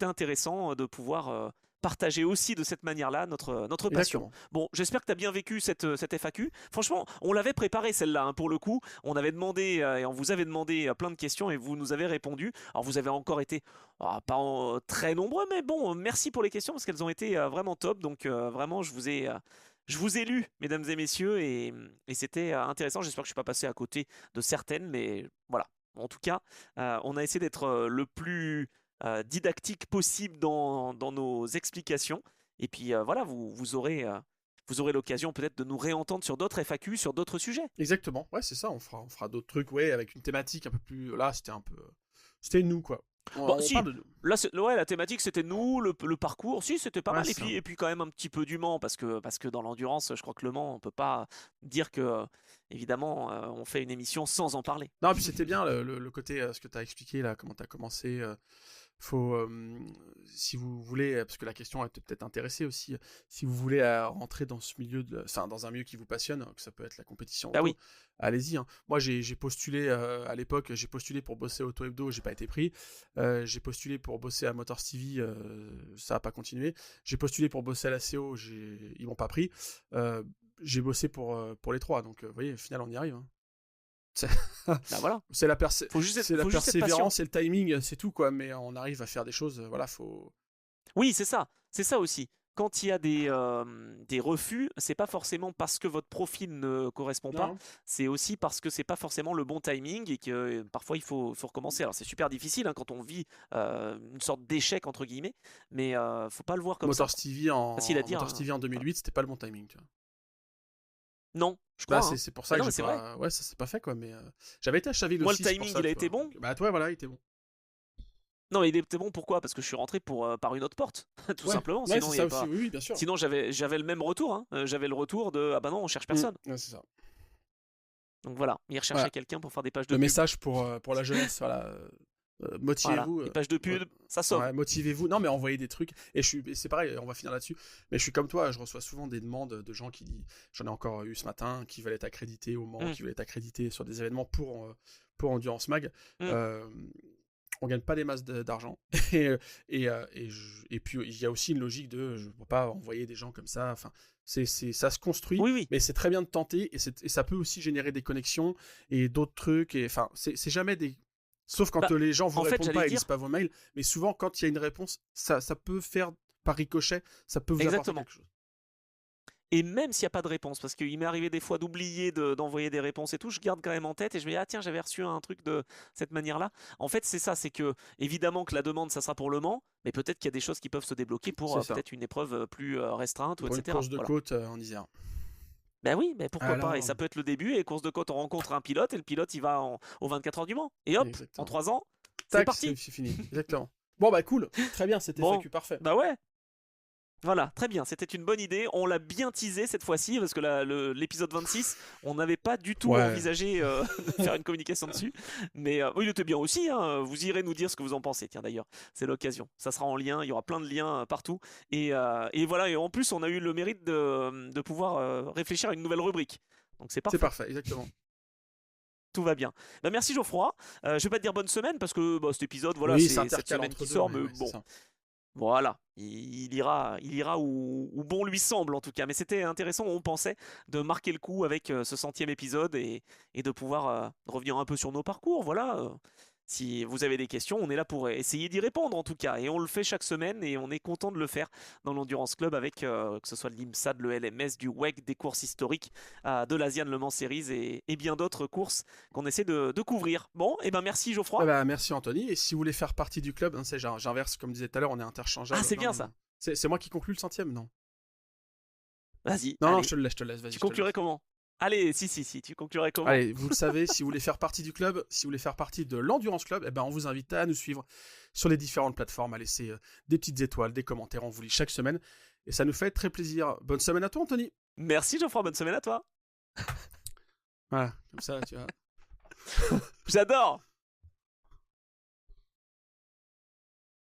intéressant de pouvoir partager aussi de cette manière-là notre passion. Exactement. Bon, j'espère que tu as bien vécu cette FAQ. Franchement, on l'avait préparée celle-là, hein, pour le coup. On avait demandé et on vous avait demandé plein de questions et vous nous avez répondu. Alors vous avez encore été pas très nombreux, mais bon, merci pour les questions parce qu'elles ont été vraiment top. Donc vraiment, je vous ai lu, mesdames et messieurs, et c'était intéressant. J'espère que je suis pas passé à côté de certaines, mais voilà. En tout cas, on a essayé d'être le plus didactique possible dans nos explications. Et puis voilà, vous aurez l'occasion peut-être de nous réentendre sur d'autres FAQ, sur d'autres sujets. Exactement. Ouais, c'est ça. On fera d'autres trucs, ouais, avec une thématique un peu plus. Là, c'était un peu. C'était nous, quoi. Bon, On si, parle de nous. là, ouais, la thématique c'était nous, le parcours, si, c'était pas Ouais, mal. c'est ça. Et puis quand même un petit peu du Mans, parce que dans l'endurance, je crois que le Mans, on peut pas dire que, évidemment, on fait une émission sans en parler. Non, puis c'était bien le côté, ce que tu as expliqué là, comment tu as commencé. si vous voulez, parce que la question est peut-être intéressée aussi, si vous voulez rentrer dans ce milieu, dans un milieu qui vous passionne, que ça peut être la compétition auto, oui. allez-y. Hein. Moi, j'ai postulé à l'époque, j'ai postulé pour bosser Auto Hebdo, j'ai pas été pris. J'ai postulé pour bosser à Motors TV, ça a pas continué. J'ai postulé pour bosser à la CO, ils m'ont pas pris. J'ai bossé pour les 3, donc vous voyez, au final, on y arrive. Hein. Voilà. C'est la juste persévérance et le timing, c'est tout quoi. Mais on arrive à faire des choses. Voilà, faut. Oui, c'est ça aussi. Quand il y a des refus, c'est pas forcément parce que votre profil ne correspond pas, c'est aussi parce que c'est pas forcément le bon timing et que parfois il faut recommencer. Alors c'est super difficile quand on vit une sorte d'échec entre guillemets, mais faut pas le voir comme Motors ça. TV Facile à dire. Motors TV en 2008, c'était pas le bon timing. Tu vois. Non, je crois. C'est pour ça que j'ai pas. Ouais, ça s'est pas fait quoi. Mais j'avais été à Chaville aussi. Moi, le timing, il a été bon. Bah toi, voilà, il était bon. Non, il était bon pourquoi? Parce que je suis rentré par une autre porte, tout simplement. Ouais, Sinon, c'est ça aussi. Oui, bien sûr. Sinon, j'avais le même retour. Hein. J'avais le retour de ah bah non, on cherche personne. Ouais, c'est ça. Donc voilà, il recherchait quelqu'un pour faire des pages de pub. Le message pour la jeunesse, voilà. Motivez-vous. Voilà, les pages de pub, ça sauve. Ouais, motivez-vous. Non, mais envoyez des trucs. Et c'est pareil, on va finir là-dessus. Mais je suis comme toi, je reçois souvent des demandes de gens qui disent, j'en ai encore eu ce matin, qui veulent être accrédités au Mans, qui veulent être accrédités sur des événements pour Endurance Mag. On gagne pas des masses d'argent. et puis il y a aussi une logique de, je ne peux pas envoyer des gens comme ça. Enfin, ça se construit. Oui. Mais c'est très bien de tenter et ça peut aussi générer des connexions et d'autres trucs. Et enfin, c'est jamais des. Sauf quand les gens vous répondent pas et lisent pas vos mails. Mais souvent, quand il y a une réponse, ça peut faire par ricochet, ça peut vous apporter quelque chose. Et même s'il n'y a pas de réponse, parce qu'il m'est arrivé des fois d'oublier d'envoyer des réponses et tout, je garde quand même en tête et je me dis, tiens, j'avais reçu un truc de cette manière-là. En fait, c'est ça, c'est que évidemment que la demande, ça sera pour le Mans, mais peut-être qu'il y a des choses qui peuvent se débloquer pour peut-être une épreuve plus restreinte, pour etc. Une course de côte en Isère. Ben oui, mais pourquoi pas. Et ça peut être le début, et course de côte, on rencontre un pilote, et le pilote, il va aux 24 heures du Mans. Et hop, en 3 ans, c'est parti. C'est fini, exactement. Bon, bah cool, très bien, c'était FAQ parfait. Bah ouais. Voilà, très bien, c'était une bonne idée. On l'a bien teasé cette fois-ci, parce que l'épisode 26, on n'avait pas du tout envisagé de faire une communication dessus. Mais il était bien aussi, hein. Vous irez nous dire ce que vous en pensez, tiens d'ailleurs, c'est l'occasion. Ça sera en lien, il y aura plein de liens partout. Et voilà, et en plus, on a eu le mérite de pouvoir réfléchir à une nouvelle rubrique. Donc c'est parfait. C'est parfait, exactement. Tout va bien. Bah, merci Geoffroy. Je vais pas te dire bonne semaine, parce que cet épisode, voilà, c'est cette semaine qui sort, mais bon... Voilà, il ira où bon lui semble en tout cas. Mais c'était intéressant, on pensait, de marquer le coup avec ce 100e épisode et de pouvoir revenir un peu sur nos parcours. Voilà, si vous avez des questions, on est là pour essayer d'y répondre en tout cas. Et on le fait chaque semaine et on est content de le faire dans l'Endurance Club avec que ce soit l'IMSAD, le LMS, du WEC, des courses historiques, de l'Asian Le Mans Series et bien d'autres courses qu'on essaie de couvrir. Bon, et ben merci Geoffroy. Merci Anthony. Et si vous voulez faire partie du club, j'inverse comme disais tout à l'heure, on est interchangeable. Ah, c'est bien ça. C'est moi qui conclue le 100e, non? Vas-y. Non, je te laisse. Vas-y. Tu conclurais comment? Allez, si, tu conclurais comment? Allez, vous le savez, si vous voulez faire partie du club, si vous voulez faire partie de l'Endurance Club, on vous invite à nous suivre sur les différentes plateformes, à laisser des petites étoiles, des commentaires, on vous lit chaque semaine. Et ça nous fait très plaisir. Bonne semaine à toi, Anthony. Merci Geoffroy, bonne semaine à toi. Voilà, comme ça, tu vois. J'adore.